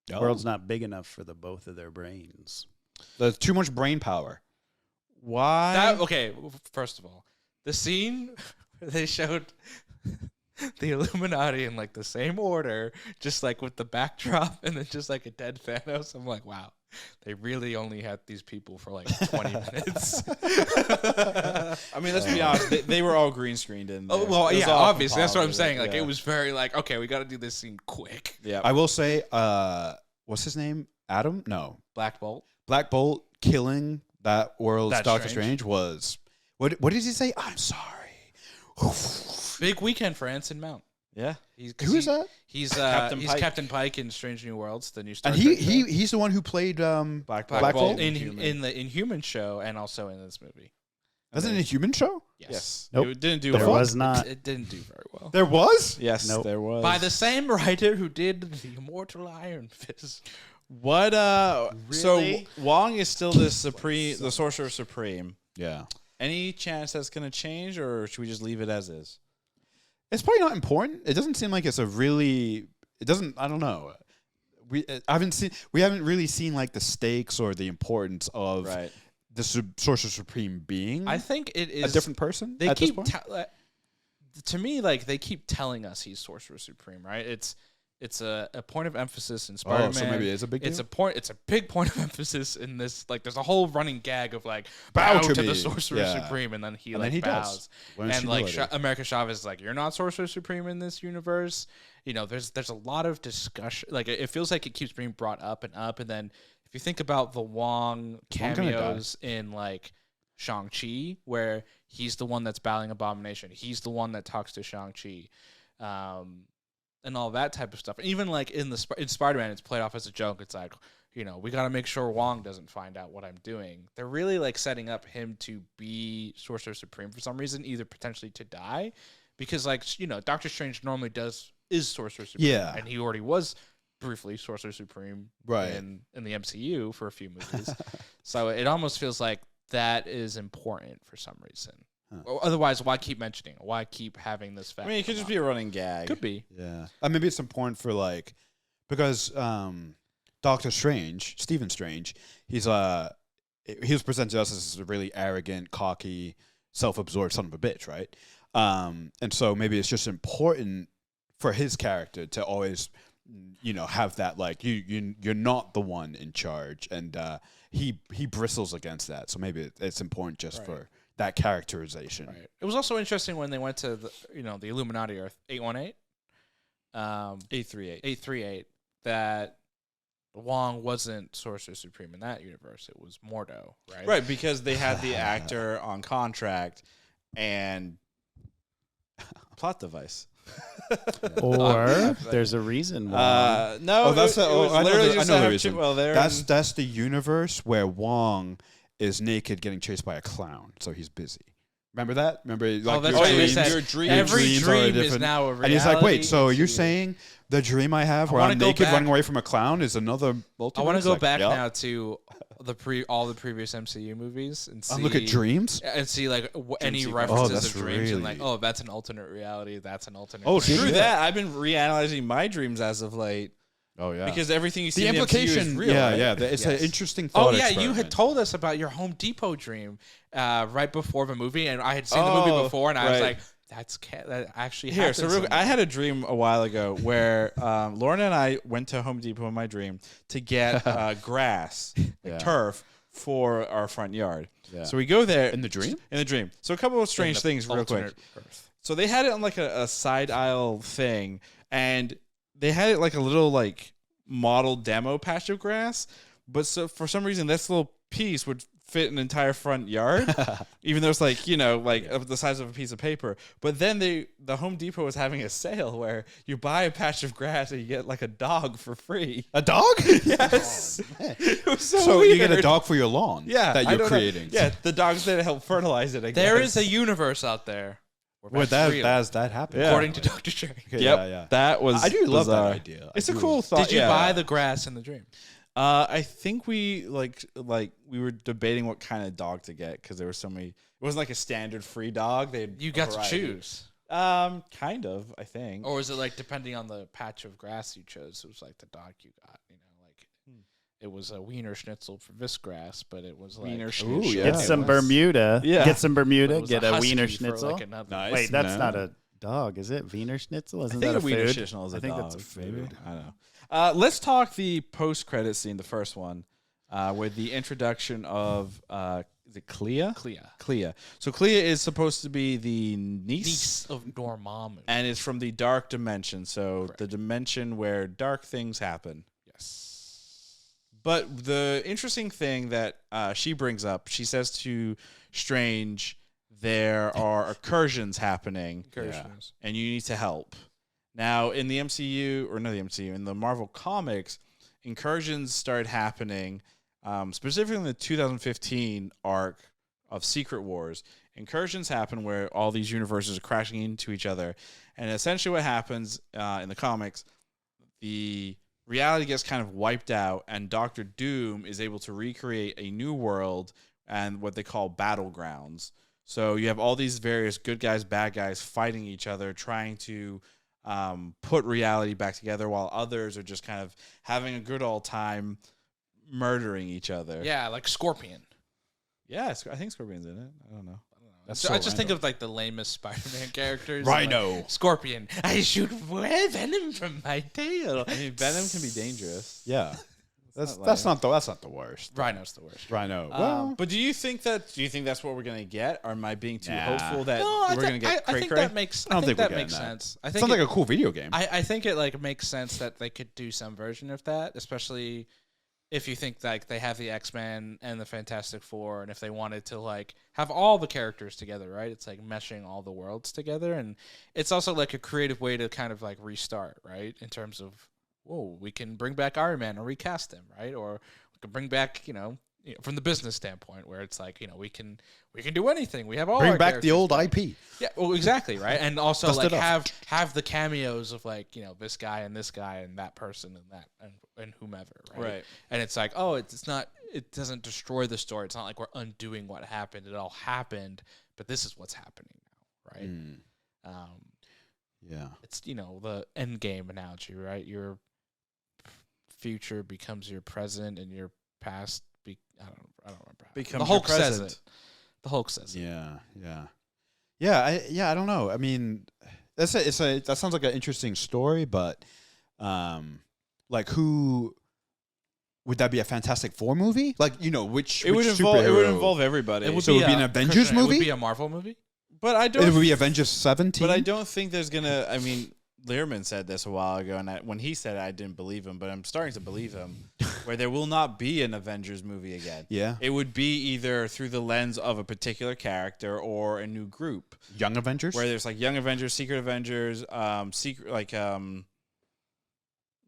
The Oh. world's not big enough for the both of their brains. There's too much brain power. why? Okay, first of all, the scene where they showed the Illuminati in like the same order, just like with the backdrop and then just like a dead Thanos. I'm like, wow, they really only had these people for like 20 minutes. I mean, let's be honest. They were all green screened in there. Oh, well, It was yeah, all obviously. That's what I'm composited, saying. Like, yeah. it was very like, okay, we got to do this scene quick. Yeah. I will say, what's his name? Adam? No. Black Bolt. Black Bolt killing that world's That's Doctor strange. Strange was. What did he say? I'm sorry. Big weekend for Anson Mount. yeah. Who is that? He's Captain he's Pike. Captain Pike in Strange New Worlds, the new Star And Trek show. he's the one who played Black Black Bolt? in the Inhuman show and also in this movie. wasn't it a human show? Yes. Nope. It didn't do There well. was not. It didn't do very well. There was? Yes, Nope. there was. By the same writer who did the Immortal Iron Fist. What so Really? Wong is still the Sorcerer Supreme. Yeah. Any chance that's gonna change, or should we just leave it as is? It's probably not important. It doesn't seem like it's a really. It doesn't. I don't know. We haven't really seen like the stakes or the importance of Right. the Sorcerer Supreme being I think it is a different person. They at this keep point? to me like they keep telling us he's Sorcerer Supreme, right? It's a point of emphasis in Spider-Man. Oh, so maybe it's a big deal. It's a big point of emphasis in this. Like, there's a whole running gag of like Bow bow to to me. the Sorcerer Yeah. Supreme, and then he And like then he bows. does. Learns And like humility. America Chavez is like, you're not Sorcerer Supreme in this universe. You know, there's a lot of discussion. Like, it feels like it keeps being brought up, and then if you think about the Wong Wong gonna die? cameos in like Shang-Chi, where he's the one that's battling Abomination, he's the one that talks to Shang-Chi, and all that type of stuff. Even like in Spider-Man, it's played off as a joke. It's like, you know, we got to make sure Wong doesn't find out what I'm doing. They're really like setting up him to be Sorcerer Supreme for some reason, either potentially to die, because like, you know, Doctor Strange normally is Sorcerer Supreme, Yeah. and he already was briefly Sorcerer Supreme Right. in the MCU for a few movies. So it almost feels like that is important for some reason. Huh. Or otherwise, why keep mentioning it? Why keep having this fact? I mean, it could just be a running gag. Could be. Yeah. Maybe it's important for like because Doctor Strange, Stephen Strange, he was presented to us as a really arrogant, cocky, self-absorbed son of a bitch, right? And so maybe it's just important for his character to always have that like you're not the one in charge, and he bristles against that. So maybe it's important just for that characterization. Right. It was also interesting when they went to the Illuminati Earth 818, 838 that Wong wasn't Sorcerer Supreme in that universe. It was Mordo, right? Right, because they had the actor on contract and plot device. Or there's a reason why. No, Oh, that's it was I know literally the- I just know to the have reason. Chipwell there. That's the universe where Wong is naked getting chased by a clown, so he's busy. Remember that? Remember, like, that's your right. They dreams- said your dreams- every dreams are dream is different. now a reality. And he's like, wait, so in you're MCU. saying the dream I have I where wanna I'm go naked back- running away from a clown is another multiverse? I want to go Like, back yeah. now to all the previous MCU movies and see. Look at dreams. and see like any sequence. references that's of dreams and really- like, that's an alternate reality. That's an alternate. Oh, reality. Screw Yeah. that. I've been reanalyzing my dreams as of late Oh yeah, because everything you see the in the MCU implication, is real. right? it's Yes. an interesting Oh thought. yeah, you experiment. had told us about your Home Depot dream right before the movie, and I had seen the movie Oh, before, and I was right. like, that actually Here, happens. so I had a dream a while ago where Lauren and I went to Home Depot in my dream to get grass, Yeah. turf for our front yard. Yeah. So we go there In the dream? In the dream. So a couple of strange things, real quick. So they had it on like a side aisle thing, and they had it like a little like model demo patch of grass. But so for some reason, this little piece would fit an entire front yard, even though it's like of the size of a piece of paper. But then the Home Depot was having a sale where you buy a patch of grass and you get like a dog for free. A dog? Yes, it was so, So weird. you get a dog for your lawn? Yeah, that I you're don't know. creating. Yeah, the dogs that help fertilize it. I There guess. is a universe out there where Well, that's real, that happened. Yeah. according to Dr. Strange. Okay, Yep, yeah. that was. I do love bizarre. that idea. It's I a do. cool thought. Did you yeah. buy the grass in the dream? I think we we were debating what kind of dog to get because there were so many. It wasn't like a standard free dog. They had You a got to variety. choose. Kind of. I think. Or is it like depending on the patch of grass you chose? It was like the dog you got, like it was a Wiener Schnitzel for this grass, but it was like Wiener Ooh, Schnitzel. yeah. Get some Bermuda. Yeah. Get some but it Bermuda. was Get a husky Wiener for, Schnitzel. like, another- Nice. Wait, that's No. not a dog, is it? Wiener Schnitzel? I Isn't think that a a Wiener food? Schnitzel is a I think dog. that's a maybe. food. I don't know. Let's talk the post-credit scene, the first one, with the introduction of is it Clea? Clea. So Clea is supposed to be the niece of Dormammu. and is from the dark dimension. So Correct. the dimension where dark things happen. Yes. But the interesting thing that she brings up, she says to Strange, there are incursions happening, Incursions. and you need to help. Now, in the MCU, or not the MCU, in the Marvel Comics, incursions started happening, specifically in the 2015 arc of Secret Wars. Incursions happen where all these universes are crashing into each other. And essentially what happens in the comics, the reality gets kind of wiped out, and Doctor Doom is able to recreate a new world and what they call battlegrounds. So you have all these various good guys, bad guys fighting each other, trying to put reality back together, while others are just kind of having a good old time murdering each other. Yeah, like Scorpion. Yeah, I think Scorpion's in it. I don't know. That's So so I just think random. of like the lamest Spider-Man characters. Rhino. Like, Scorpion. I shoot venom from my tail. I mean, Venom can be dangerous. Yeah, that's not not the worst. Rhino's the worst. Rhino. Well, But do you think that's what we're gonna get, or am I being too Nah. hopeful that No, we're gonna get I cray think cray? that makes. I don't think we're that getting makes that. sense. I it think sounds like a cool video game. I think it like makes sense that they could do some version of that, especially if you think like they have the X-Men and the Fantastic Four, and if they wanted to like have all the characters together, right? It's like meshing all the worlds together, and it's also like a creative way to kind of like restart, right? In terms of, whoa, we can bring back Iron Man or recast him, right? Or we can bring back, from the business standpoint, where it's like, we can do anything. We have all Bring our back the characters old back. IP. Yeah, well, exactly, right? And also Dust like it off. have the cameos of like, this guy and this guy and that person and that and whomever, right? Right. And it's like, oh, it doesn't destroy the story. It's not like we're undoing what happened. It all happened, but this is what's happening now, right? Yeah. It's the end game analogy, right? Your future becomes your present, and your past. I don't remember. Becomes the Hulk your says present. it. The Hulk says it. Yeah. I don't know. I mean, that sounds like an interesting story, but like who would that be? A Fantastic Four movie? Like which It would involve everybody. It would So be it would be an Avengers Christian, It movie? would be a Marvel movie. but I don't. It would be Avengers 17. But I don't think there's gonna. I mean, Learman said this a while ago, and when he said it, I didn't believe him, but I'm starting to believe him. Where there will not be an Avengers movie again. Yeah. It would be either through the lens of a particular character or a new group. Young Avengers. Where there's like Young Avengers, Secret Avengers, secret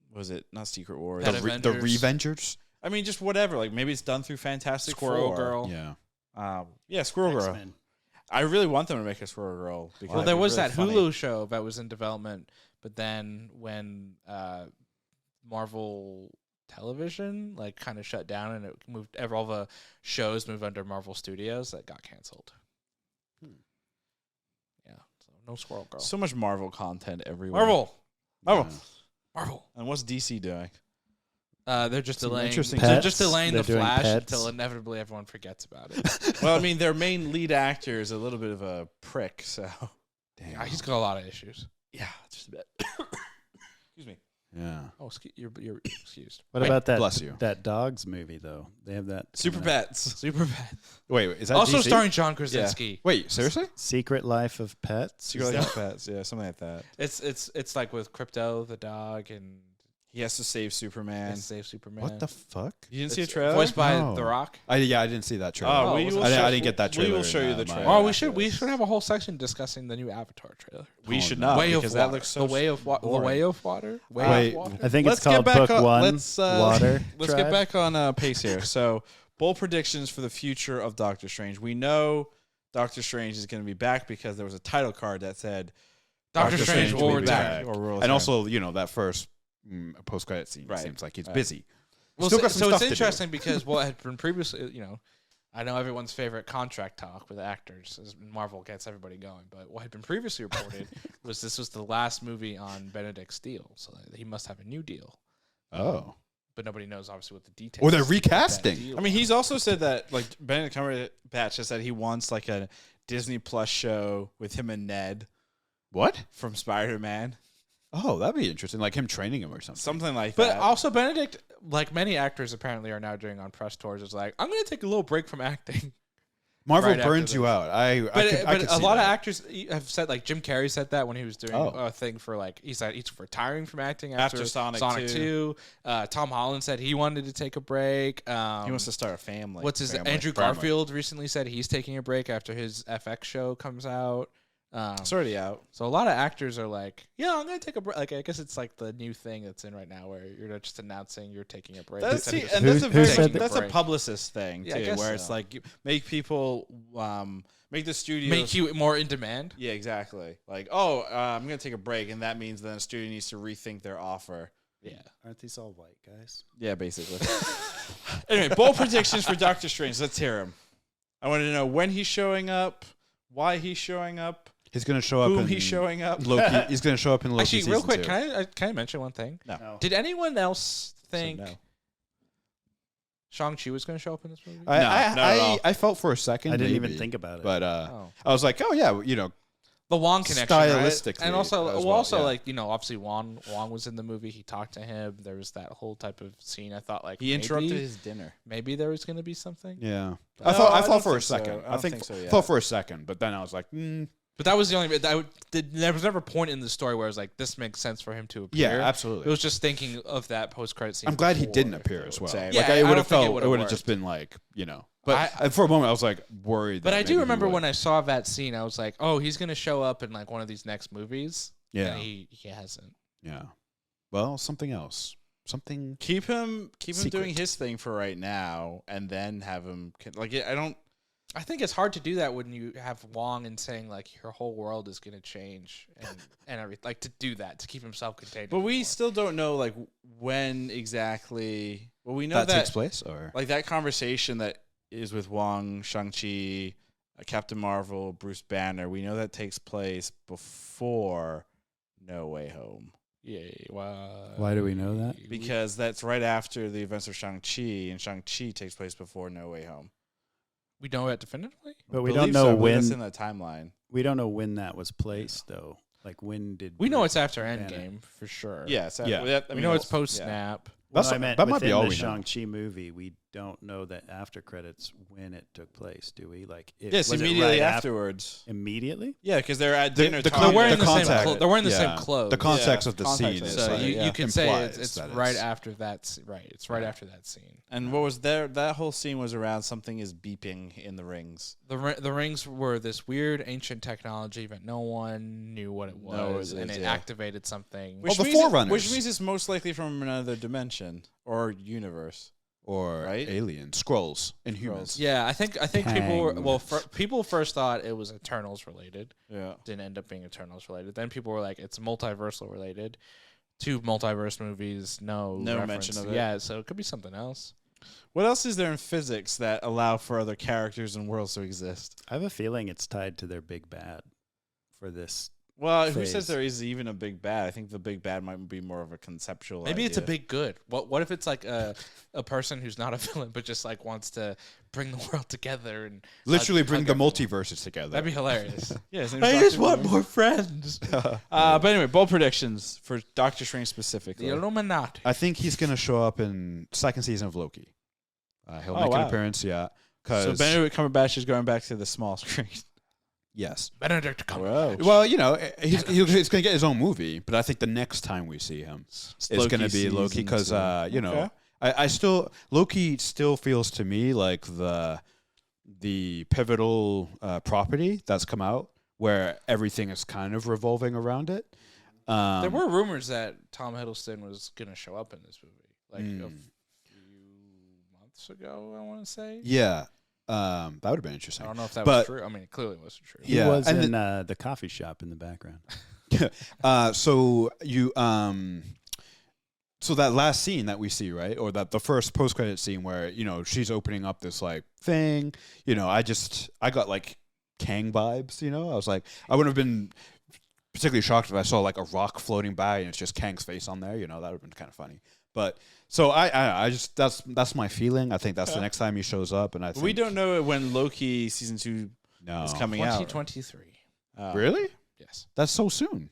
what was it? Not Secret Wars. Pet the Avengers. Revengers. I mean, just whatever. Like maybe it's done through Fantastic Squirrel Four. Girl. Yeah. Squirrel Girl. X-Men. I really want them to make a Squirrel Girl. Because Well, there that'd be was really that funny. Hulu show that was in development, but then when Marvel Television kind of shut down and it moved, all the shows moved under Marvel Studios, that got canceled. Yeah, so no Squirrel Girl. So much Marvel content everywhere. Marvel. And what's DC doing? They're just delaying. interesting They're pets. just delaying They're the doing Flash pets. until inevitably everyone forgets about it. Well, I mean, their main lead actor is a little bit of a prick, so Damn. Yeah, he's got a lot of issues. yeah, just a bit. Excuse me. Yeah. Oh, you're excused. What about that? Bless you. That dogs movie though. They have that Super coming up. Pets. Super bad. Wait, is that Also DC? starring John Krasinski. Wait, seriously? Secret Life of Pets. Secret Is Life that- of Pets, yeah, something like that. It's like with Crypto the dog and He has to save Superman. Save Superman. What the fuck? You didn't see a It's trailer? voiced by No. The Rock. I didn't see that trailer. Oh, we will I show- didn't get that trailer. We will show you in, the my- trailer. Oh, we after should this. have a whole section discussing the new Avatar trailer. We Oh, should no. not Way of because Water. that looks so the way of boring. the way of water. Way Wait, of water. I think Let's it's called get back Book on, One. Let's Water. let's Tribe. get back on pace here. So, bold predictions for the future of Doctor Strange. We know Doctor Strange is going to be back because there was a title card that said Doctor Strange will be return. back. Or will And return. also, that first post-credit scene Right. seems like he's Right. busy. Well, Still so, got some so stuff it's to do. interesting because what had been previously, I know everyone's favorite contract talk with actors as Marvel gets everybody going, but what had been previously reported was this was the last movie on Benedict's deal, so he must have a new deal. Oh. But nobody knows obviously what the details. Or they're of that recasting. deal I mean, are. he's also said that Benedict Cumberbatch has said he wants like a Disney Plus show with him and Ned What? from Spider-Man, Oh, that'd be interesting. Like him training him or something. something like But that. also Benedict, like many actors apparently are now doing on press tours, is like, I'm going to take a little break from acting. Marvel right after burns you this. out. I But could a see lot of that. actors have said, like Jim Carrey said that when he was doing Oh. a thing for he said he's retiring from acting After after Sonic 2. Tom Holland said he wanted to take a break. he wants to start a family. family, Andrew family. Garfield recently said he's taking a break after his FX show comes out. It's already out. So a lot of actors are like, yeah, I'm gonna take a break. Like I guess it's like the new thing that's in right now, where you're just announcing you're taking a break. That's instead of and just that's a Who very said that? that's a break. publicist thing Yeah, I too, guess where it's so. like you make people make the studios make you more in demand. Yeah, exactly. Like, I'm gonna take a break, and that means then a studio needs to rethink their offer. Yeah. Aren't these all white guys? Yeah, basically. Anyway, bold predictions for Doctor Strange. Let's hear them. I want to know when he's showing up, why he's showing up, He's going to show up whom in he's showing up. Loki. He's going to show up in Loki Actually, real season quick, 2. can I mention one thing? No. Did anyone else So think no. Shang-Chi was going to show up in this movie? not at all. I felt for a second. I didn't maybe, even think about it. But Oh. I was like, oh yeah, The Wong connection, Stylistically right? And also, as well, yeah. obviously Wong was in the movie. He talked to him. There was that whole type of scene. I thought He interrupted his dinner. maybe there was going to be something. yeah. No, I thought I for don't a think so. second. I don't think so yet. thought for a second, but then I was like, But that was the only. There was never a point in the story where I was like, this makes sense for him to appear. yeah, absolutely. It was just thinking of that post-credit scene. I'm glad he before. didn't appear as well. Same. Yeah, Like I I would don't have think it felt would've it would have worked. just been like, But for a moment, I was like worried. But that I maybe do he remember would. when I saw that scene, I was like, oh, he's going to show up in like one of these next movies. Yeah. And he hasn't. Yeah. Well, something else. Something. Keep him Secret. doing his thing for right now, and then have him I think it's hard to do that when you have Wong and saying like your whole world is going to change and everything. Like to do that, to keep himself contained. But we anymore. still don't know like when exactly. Well, we know That that takes place, or like that conversation that is with Wong, Shang-Chi, Captain Marvel, Bruce Banner. We know that takes place before No Way Home. Yeah. Why do we know that? Because that's right after the events of Shang-Chi, and Shang-Chi takes place before No Way Home. We know it definitively. But we Believe don't know so, but that's in when. the timeline. We don't know when that was placed, though. Like when did We know it's after Banner. Endgame for sure. Yeah, so Yeah. We know it's post snap. That's- I meant that might be within all the we know. Shang-Chi movie, we don't know that after credits when it took place, do we? Like, Yes, was it immediately right afterwards. Immediately? Yeah, because they're at dinner. the talking They're wearing about the same. contact- They're wearing the yeah. same clothes. The context Yeah, of the context scene of is it. so like, you could say implies it's that right after that. Right, it's right after that scene. And what was there? That whole scene was around something is beeping in the rings. The rings were this weird ancient technology that no one knew what it was, and it activated something. Well, the means Forerunners. which means it's most likely from another dimension or universe. or Right? aliens, Skrulls, Inhumans. Yeah, I think people were Kang. people first thought it was Eternals related. Yeah. Didn't end up being Eternals related. Then people were like, it's multiversal related. 2 multiverse movies, no reference. mention of it. Yeah, so it could be something else. What else is there in physics that allow for other characters and worlds to exist? I have a feeling it's tied to their big bad for this. Well, who Phase. says there is even a big bad? I think the big bad might be more of a conceptual. Maybe it's a idea. big good. What if it's like a person who's not a villain but just like wants to bring the world together and Literally hug bring the everyone? multiverses together. That'd be hilarious. Yeah, his name's I just Dr. want Doom. more friends. But anyway, bold predictions for Doctor Strange The specifically. Illuminati. I think he's going to show up in second season of Loki. He'll Oh, make an wow. appearance, yeah. So 'Cause- Benedict Cumberbatch is going back to the small screen. yes. Benedict Cumberbatch. Whoa. Well, you know, he's going to get his own movie, but I think the next time we see him is going to be Loki season because, 2. you know, Okay. I still Loki still feels to me like the pivotal property that's come out where everything is kind of revolving around it. There were rumors that Tom Hiddleston was going to show up in this movie, like a few months ago. I want to say. Yeah, that would have been I interesting. don't know if that But- was true. I mean, it clearly wasn't true. He Yeah, was and in the coffee shop in the background. So you so that last scene that we see, right, or that the first post credit scene where you know she's opening up this like thing, you know, I got like Kang vibes, you know. I was like, I wouldn't have been particularly shocked if I saw like a rock floating by and it's just Kang's face on there, you know, that would have been kind of funny. But so I just that's my feeling. I think that's the next time he shows up, and I think We don't know when Loki season 2 no is coming out. 2023. really. Yes. That's so soon.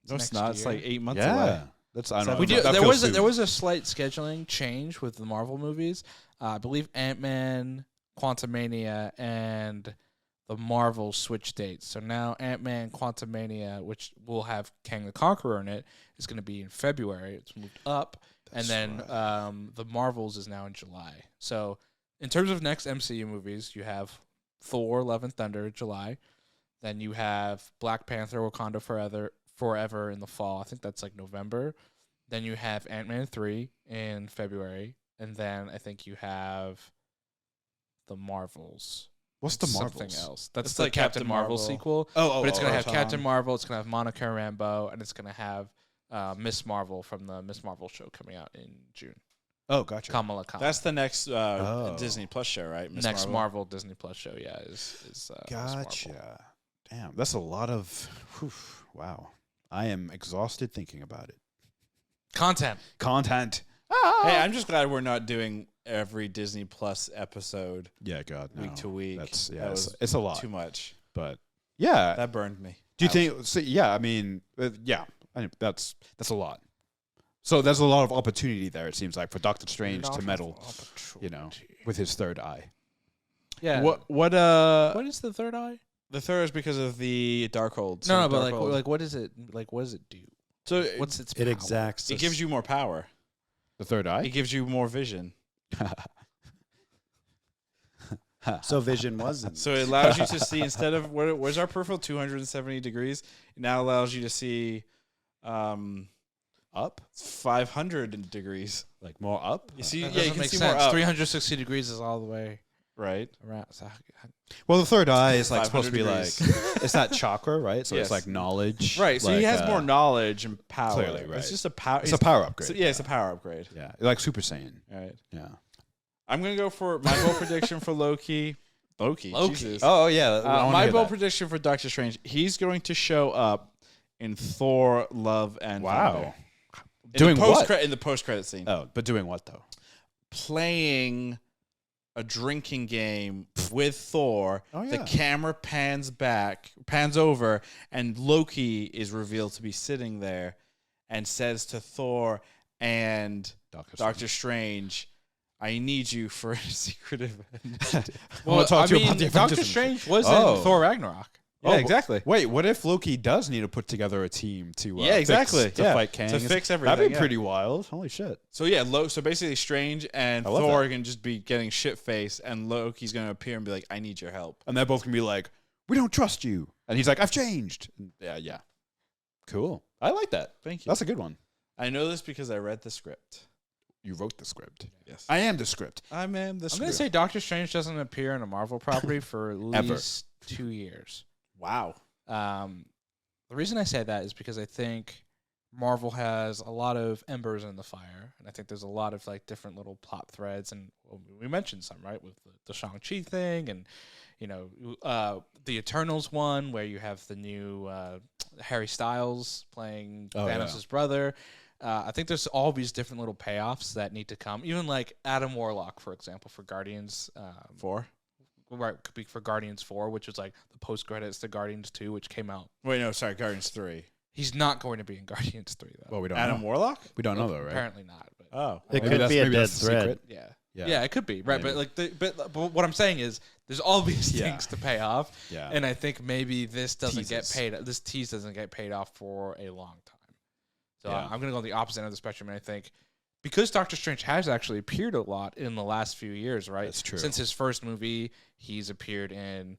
No, it's next not. It's year. like 8 months Yeah, away. that's I So don't we know. do- That There feels was soon. a slight scheduling change with the Marvel movies. I believe Ant-Man, Quantumania, and the Marvel switch dates. So now Ant-Man, Quantumania, which will have Kang the Conqueror in it, is going to be in February. It's moved up. And then the Marvels is now in July. So in terms of next MCU movies, you have Thor, Love and Thunder, July. Then you have Black Panther, Wakanda Forever in the fall. I think that's like November. Then you have Ant-Man 3 in February. And then I think you have the Marvels. What's the Something Marvels? else. That's It's the like Captain Captain Marvel Marvel. sequel. Oh, But it's going to have Tom. Captain Marvel, it's going to have Monica Rambeau, and it's going to have Miss Marvel from the Miss Marvel show coming out in June. Oh, gotcha. Kamala Khan. That's the next Oh. Disney Plus show, right? Miss next Marvel Disney Plus show. Yeah, is Miss Marvel. Gotcha. Damn, that's a lot of. Whew, wow, I am exhausted thinking about it. Content. Content. Hey, I'm just glad we're not doing every Disney Plus episode Yeah, God, no. week to week. That's yeah, That it's, was it's a lot. too much. But yeah, That burned me. do you Ouch. think? So, yeah, I mean, yeah, that's a lot. So there's a lot of opportunity there. It seems like for Doctor Strange to meddle, you know, with his third eye. Yeah. What What is the third eye? the third is because of the Darkhold. No, but Darkhold- like what is it? Like what does it do? so What's its It power? exacts. it gives you more power. The third It eye. gives you more vision. So Vision wasn't. So it allows you to see instead of where's our peripheral 270 degrees. It now allows you to see Up, 500 degrees. like more up. You see, That yeah, you doesn't can make see sense. more up. 360 degrees is all the way Right. around. So Well, the third eye is like supposed to be 500 like degrees. it's that chakra, right? So Yes. it's like knowledge, Right. So he like, has more knowledge and power. clearly, right. It's just a power. It's a power upgrade. it's a power upgrade. Yeah, like Super Saiyan. All right. Yeah. I'm gonna go for my bold prediction for Loki. Loki. Jesus. Oh yeah. My bold prediction for Doctor Strange. He's going to show up in Thor: Love and Thunder. Wow. Doing what? In the post-credit scene, Oh, but doing what though? playing a drinking game with Thor. Oh, The yeah. camera pans over, and Loki is revealed to be sitting there and says to Thor and Doctor Strange, I need you for a secret event. Well, talk to you about the Doctor Avengers. Strange was Oh. in Thor Ragnarok. Yeah, exactly. Wait, what if Loki does need to put together a team to Yeah, exactly. to Yeah. fight Kang? To fix everything, That'd be yeah. pretty wild. Holy shit. So yeah, so basically Strange and I love Thor that. can just be getting shit-faced, and Loki's going to appear and be like, I need your help. And they're both gonna be like, we don't trust you. And he's like, I've changed. Yeah. Cool. I like that. Thank you. That's a good one. I know this because I read the script. You wrote the script. Yes. I am the script. I am the script. I'm going to say Doctor Strange doesn't appear in a Marvel property for at Ever. least 2 years. Wow. The reason I say that is because I think Marvel has a lot of embers in the fire, and I think there's a lot of like different little plot threads, and we mentioned some, right, with the Shang-Chi thing, and the Eternals one where you have the new Harry Styles playing Thanos' brother. I think there's all these different little payoffs that need to come. Even like Adam Warlock, for example, for Guardians 4. Right, could be for Guardians 4, which was like the post credits to Guardians 2, which came out. Wait, no, sorry, Guardians 3. He's not going to be in Guardians 3 though. Well, we don't Adam know. Warlock? We don't know though, right? Apparently not. But Oh. It Maybe could that's- be a maybe dead that's the thread. secret. yeah. Yeah. Yeah, it could be right, Maybe. but what I'm saying is there's all these Yeah. things to pay off, Yeah. and I think maybe this doesn't Teases. get paid. This tease doesn't get paid off for a long time. So Yeah. I'm going to go on the opposite end of the spectrum, and I think because Doctor Strange has actually appeared a lot in the last few years, right? That's true. Since his first movie, he's appeared in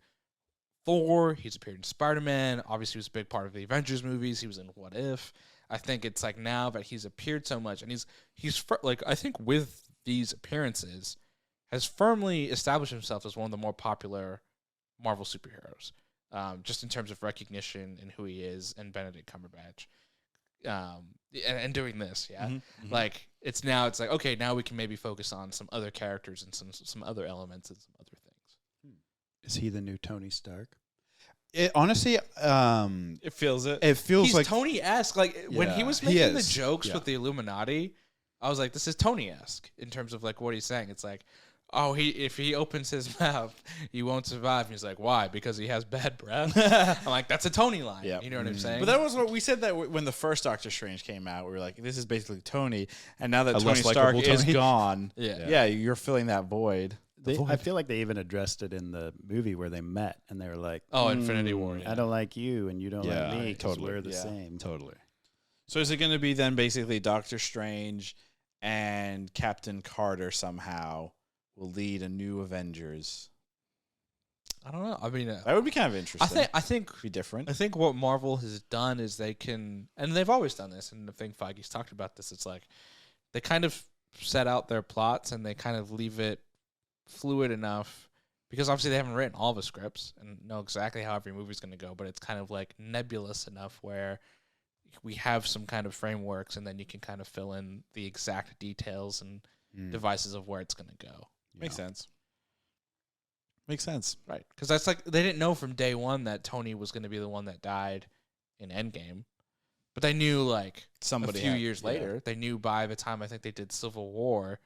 Thor, he's appeared in Spider-Man. Obviously, he was a big part of the Avengers movies. He was in What If. I think it's like now that he's appeared so much, and like I think with these appearances, has firmly established himself as one of the more popular Marvel superheroes, just in terms of recognition and who he is, and Benedict Cumberbatch, and doing this, yeah. Mm-hmm. Like it's like okay, now we can maybe focus on some other characters and some other elements and some other things. Is he the new Tony Stark? It honestly, It feels it. it feels He's like Tony-esque. Like when he Yeah, was he making the is. jokes Yeah. with the Illuminati, I was like, this is Tony-esque in terms of like what he's saying. It's like, oh, if he opens his mouth, he won't survive. And he's like, why? Because he has bad breath. I'm like, that's a Tony line. Yeah. You know what I'm saying? But that was what we said that when the first Doctor Strange came out, we were like, this is basically Tony. And now that A Tony less Stark likable is Tony. gone, Yeah. yeah, you're filling that void. I feel like they even addressed it in the movie where they met, and they were like, Oh, Infinity War. I don't like you, and you don't Yeah, like me, 'cause totally. we're the Yeah. same. totally. So is it going to be then basically Doctor Strange and Captain Carter somehow will lead a new Avengers? I don't know. I mean, That would be kind of interesting. I think be different. I think what Marvel has done is they can, and they've always done this, and I think Feige's talked about this. It's like they kind of set out their plots and they kind of leave it fluid enough because obviously they haven't written all the scripts and know exactly how every movie's going to go, but it's kind of like nebulous enough where we have some kind of frameworks and then you can kind of fill in the exact details and devices of where it's going to go. Makes sense. Makes sense. Right. Because that's like they didn't know from day one that Tony was going to be the one that died in Endgame. But they knew like Somebody a few had- years yeah. later. They knew by the time I think they did Civil War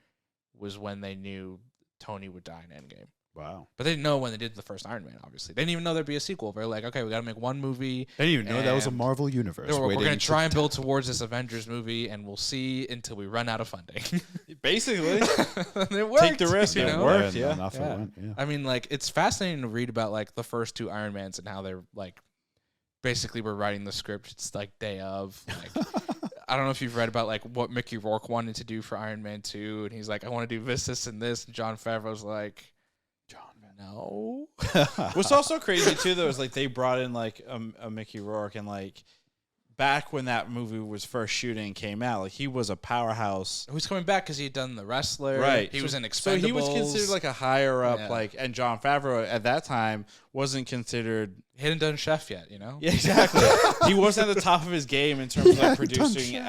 was when they knew Tony would die in Endgame. Wow. But they didn't know when they did the first Iron Man, obviously. They didn't even know there'd be a sequel. They're like, okay, we got to make one movie. I didn't even know that was a And Marvel universe. We're where going they to try and took build towards this Avengers movie, and we'll see until we run out of funding. Basically, And it worked, take the risk. you It know? worked. Yeah, Yeah. and off it Yeah. went, yeah. I mean, like, it's fascinating to read about, like, the first two Iron Mans and how they're, like, basically we're writing the script. It's, like, day of. Like, I don't know if you've read about, like, what Mickey Rourke wanted to do for Iron Man 2. And he's like, I want to do this, this, and this. And Jon Favreau's like, no. What's also crazy too, though, is like they brought in like a Mickey Rourke, and like back when that movie was first shooting and came out, like he was a powerhouse. Who's coming back because he had done The Wrestler. Right. He So- was in Expendables. So he was considered like a higher up, Yeah. like, and Jon Favreau at that time wasn't considered. He hadn't done Chef yet, you know? Yeah, exactly. He wasn't at the top of his game in terms of like producing,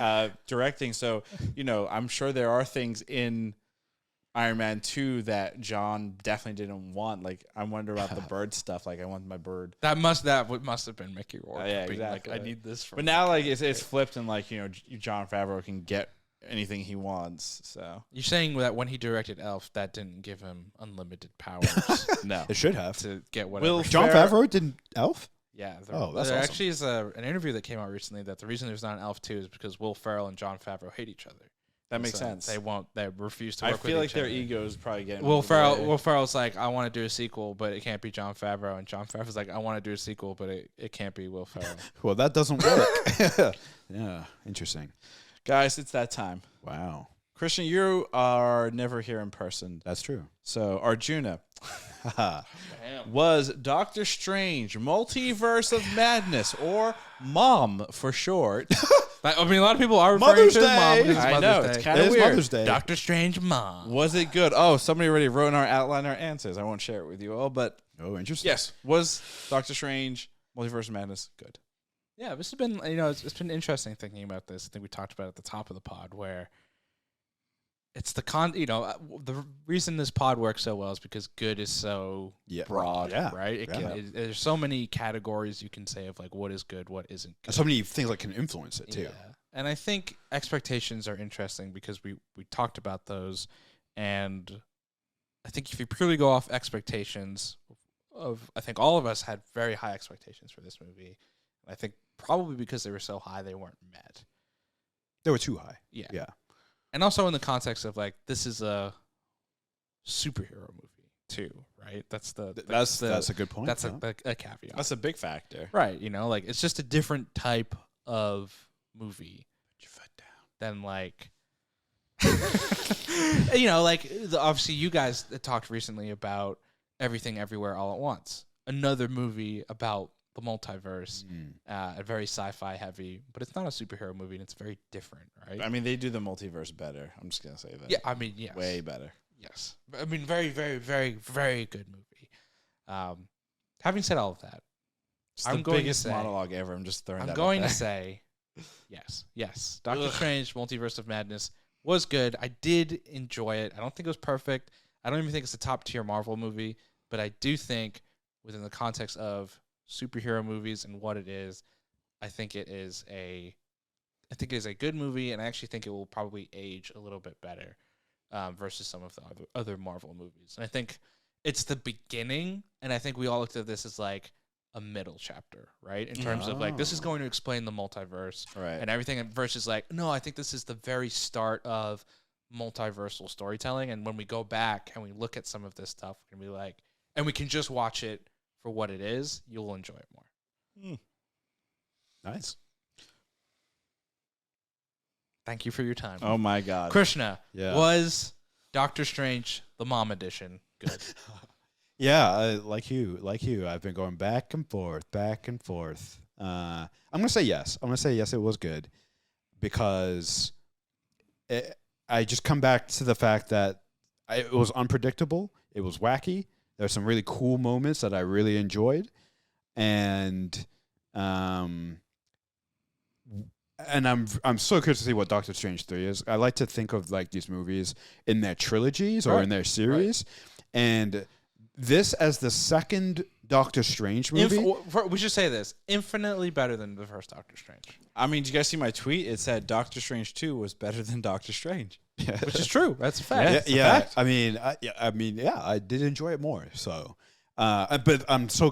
directing. So, you know, I'm sure there are things in Iron Man 2 that John definitely didn't want. Like, I wonder about the bird stuff. Like, I want my bird. That must have been Mickey Rourke. Yeah, being exactly. Like, I need this for. But now, like, it's flipped, and like, you know, Jon Favreau can get anything he wants. So You're saying that when he directed Elf, that didn't give him unlimited powers no. It should have. to get whatever. Will John Fair- Favreau did Elf? Yeah. Oh, that's there awesome. actually is an interview that came out recently that the reason there's not an Elf 2 is because Will Ferrell and John Favreau hate each other. That makes So sense. They refuse to I work with feel like each their other. egos probably getting Will in the way. Ferrell's like, I want to do a sequel, but it can't be John Favreau. And John Favreau's like, I want to do a sequel, but it can't be Will Ferrell. Well, that doesn't work. Yeah, interesting. Guys, it's that time. Wow, Christian, you are never here in person. that's true. So Arjuna Damn. was Doctor Strange, Multiverse of Madness, or MOM for short. I mean, a lot of people are referring Mother's to his mom Day. because it's I Mother's know, Day. it's It kind of is weird. Mother's Day. Doctor Strange mom. Was it good? Oh, somebody already wrote in our outline our answers. I won't share it with you all, but Oh, interesting. yes, was Doctor Strange, Multiverse of Madness good? Yeah, this has been, it's been interesting thinking about this. I think we talked about it at the top of the pod where it's the reason this pod works so well is because good is so Yeah. broad, Yeah. right? Yeah. There's so many categories you can say of like what is good, what isn't good. So many things that can influence it too. Yeah. And I think expectations are interesting because we talked about those, and I think if you purely go off expectations I think all of us had very high expectations for this movie. I think probably because they were so high they weren't met. They were too high. Yeah. Yeah. And also in the context of like this is a superhero movie too, right? That's That's a good point. that's yeah. a caveat. That's a big factor. Right, like it's just a different type of movie Put your foot down. than like obviously you guys talked recently about Everything Everywhere All at Once, another movie about the multiverse, a very sci-fi heavy, but it's not a superhero movie and it's very different, right? I mean, they do the multiverse better. I'm just gonna say that. Yeah, I mean, yes. way better. Yes. I mean, very, very, very, very good movie. Having said all of that, It's I'm the going to biggest say- monologue ever. I'm just throwing. I'm that going out to there. say yes. Doctor Ugh. Strange, Multiverse of Madness was good. I did enjoy it. I don't think it was perfect. I don't even think it's a top tier Marvel movie, but I do think within the context of superhero movies and what it is, I think it is a good movie, and I actually think it will probably age a little bit better versus some of the other Marvel movies. And I think it's the beginning, and I think we all looked at this as like a middle chapter, right? In terms of like, this is going to explain the multiverse Right. and everything, versus like, no, I think this is the very start of multiversal storytelling. And when we go back and we look at some of this stuff, we're gonna be like, and we can just watch it for what it is, you'll enjoy it more. Nice. Thank you for your time. Oh my God. Krishna, Yeah. was Doctor Strange, the mom edition, good? Yeah, like you, I've been going back and forth. I'm gonna say yes. It was good because I just come back to the fact that it was unpredictable. It was wacky. There's some really cool moments that I really enjoyed, and I'm so curious to see what Doctor Strange 3 is. I like to think of like these movies in their trilogies or in their series, and this as the second Doctor Strange movie. We should say this: infinitely better than the first Doctor Strange, I mean, did you guys see my tweet? It said Doctor Strange 2 was better than Doctor Strange. Yeah. which is true. That's a fact. Yeah. It's a Yeah, fact. I mean, I did enjoy it more. So, but I'm so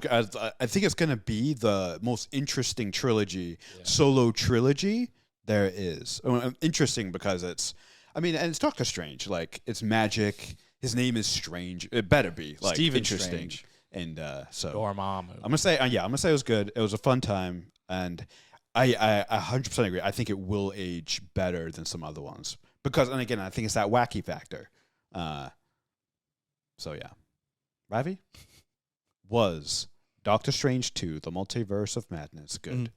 I think it's gonna be the most interesting trilogy, solo trilogy there is. Interesting because and it's Doctor Strange. Like it's magic. His name is Strange. It better be like Stephen interesting. Strange. And so Dormammu. I'm gonna say, it was good. It was a fun time, and I 100% agree. I think it will age better than some other ones because, and again, I think it's that wacky factor. So yeah, Ravi, was Doctor Strange 2: The Multiverse of Madness good?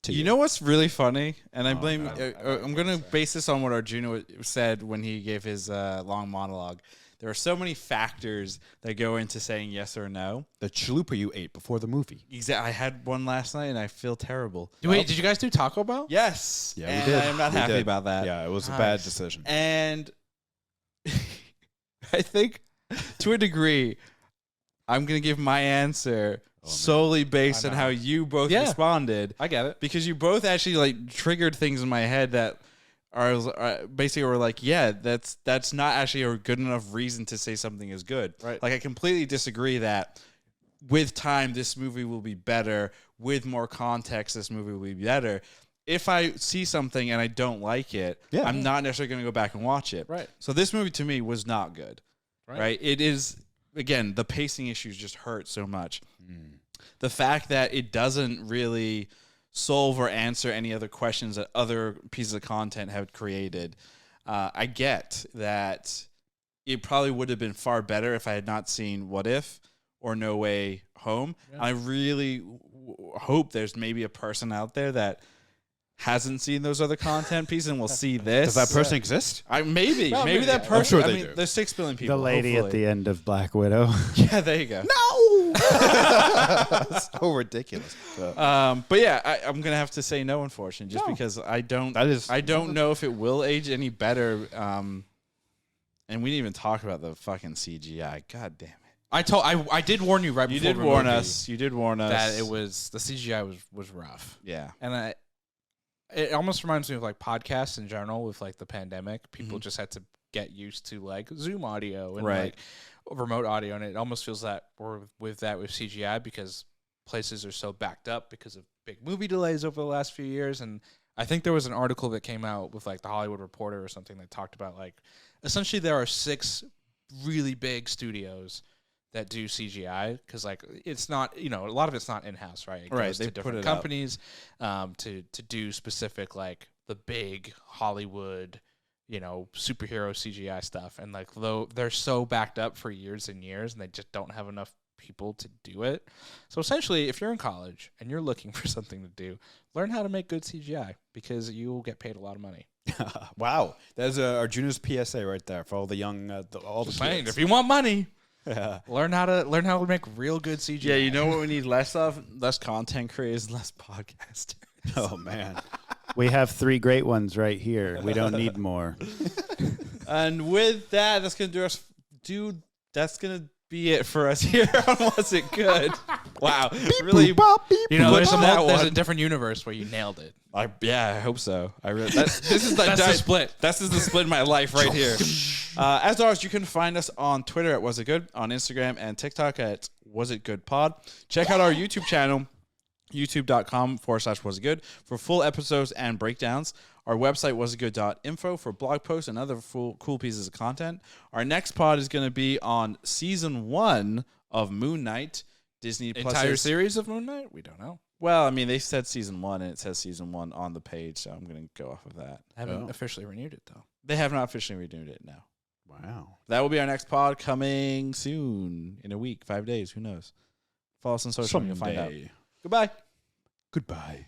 To You know what's really funny? And I Oh, blame. God. I'm going to base this on what Arjuna said when he gave his long monologue. There are so many factors that go into saying yes or no. the chalupa you ate before the movie? I had one last night and I feel terrible. Wait, did you guys do Taco Bell? Yes. Yeah, and we did. I'm not We happy did. about that. Yeah, it was a Nice. bad decision. And I think to a degree, I'm going to give my answer solely based I on know. how you both Yeah. responded. I get it. Because you both actually like triggered things in my head that basically were like, yeah, that's not actually a good enough reason to say something is good. Right. Like I completely disagree that with time this movie will be better. With more context, this movie will be better. If I see something and I don't like it, I'm not necessarily going to go back and watch it. Right. So this movie to me was not good. Right. It is, again, the pacing issues just hurt so much. The fact that it doesn't really solve or answer any other questions that other pieces of content have created. I get that it probably would have been far better if I had not seen What If or No Way Home. Yeah. I really hope there's maybe a person out there that hasn't seen those other content pieces and will see this. Does that person exist? Maybe that person. I'm sure I they mean, do. there's 6 billion people. The lady hopefully. at the end of Black Widow. Yeah, there you go. No. So ridiculous. But yeah, I'm gonna have to say no, unfortunately, just because I don't know if it will age any better. And we didn't even talk about the fucking CGI. God damn it! I did warn you right before. You did warn us. You did warn us that it was the CGI was rough. Yeah, and it almost reminds me of like podcasts in general with like the pandemic. People just had to get used to like Zoom audio and like remote audio, and it almost feels that with CGI because places are so backed up because of big movie delays over the last few years. And I think there was an article that came out with like the Hollywood Reporter or something that talked about like essentially there are 6 really big studios that do CGI because like it's not, a lot of it's not in-house, right? It goes They to different companies to do specific like the big Hollywood, superhero CGI stuff. And like though they're so backed up for years and years and they just don't have enough people to do it. So essentially if you're in college and you're looking for something to do, learn how to make good CGI because you will get paid a lot of money. Wow. That's Arjuna's PSA right there for all the young all the kids. If you want money, learn how to make real good CGI. Yeah, you know what we need less of? Less content creators, less podcasters. Oh man. We have 3 great ones right here. We don't need more. And with that, that's gonna do us. Dude, that's gonna be it for us here on Was It Good? Wow, really? There's a different universe where you nailed it. I hope so. This is that's the split. This is the split in my life right here. As always, you can find us on Twitter at Was It Good, on Instagram and TikTok at Was It Good Pod. Check out our YouTube channel, youtube.com/wasitgood for full episodes and breakdowns. Our website, wasitgood.info, for blog posts and other cool pieces of content. Our next pod is going to be on season 1 of Moon Knight. Disney Plus entire series of Moon Knight? We don't know. Well, I mean, they said season 1, and it says season 1 on the page, so I'm going to go off of that. Haven't officially renewed it, though. They have not officially renewed it, no. Wow. That will be our next pod coming soon, in a week, 5 days, who knows. Follow us on social media, you'll find out. Goodbye. Goodbye.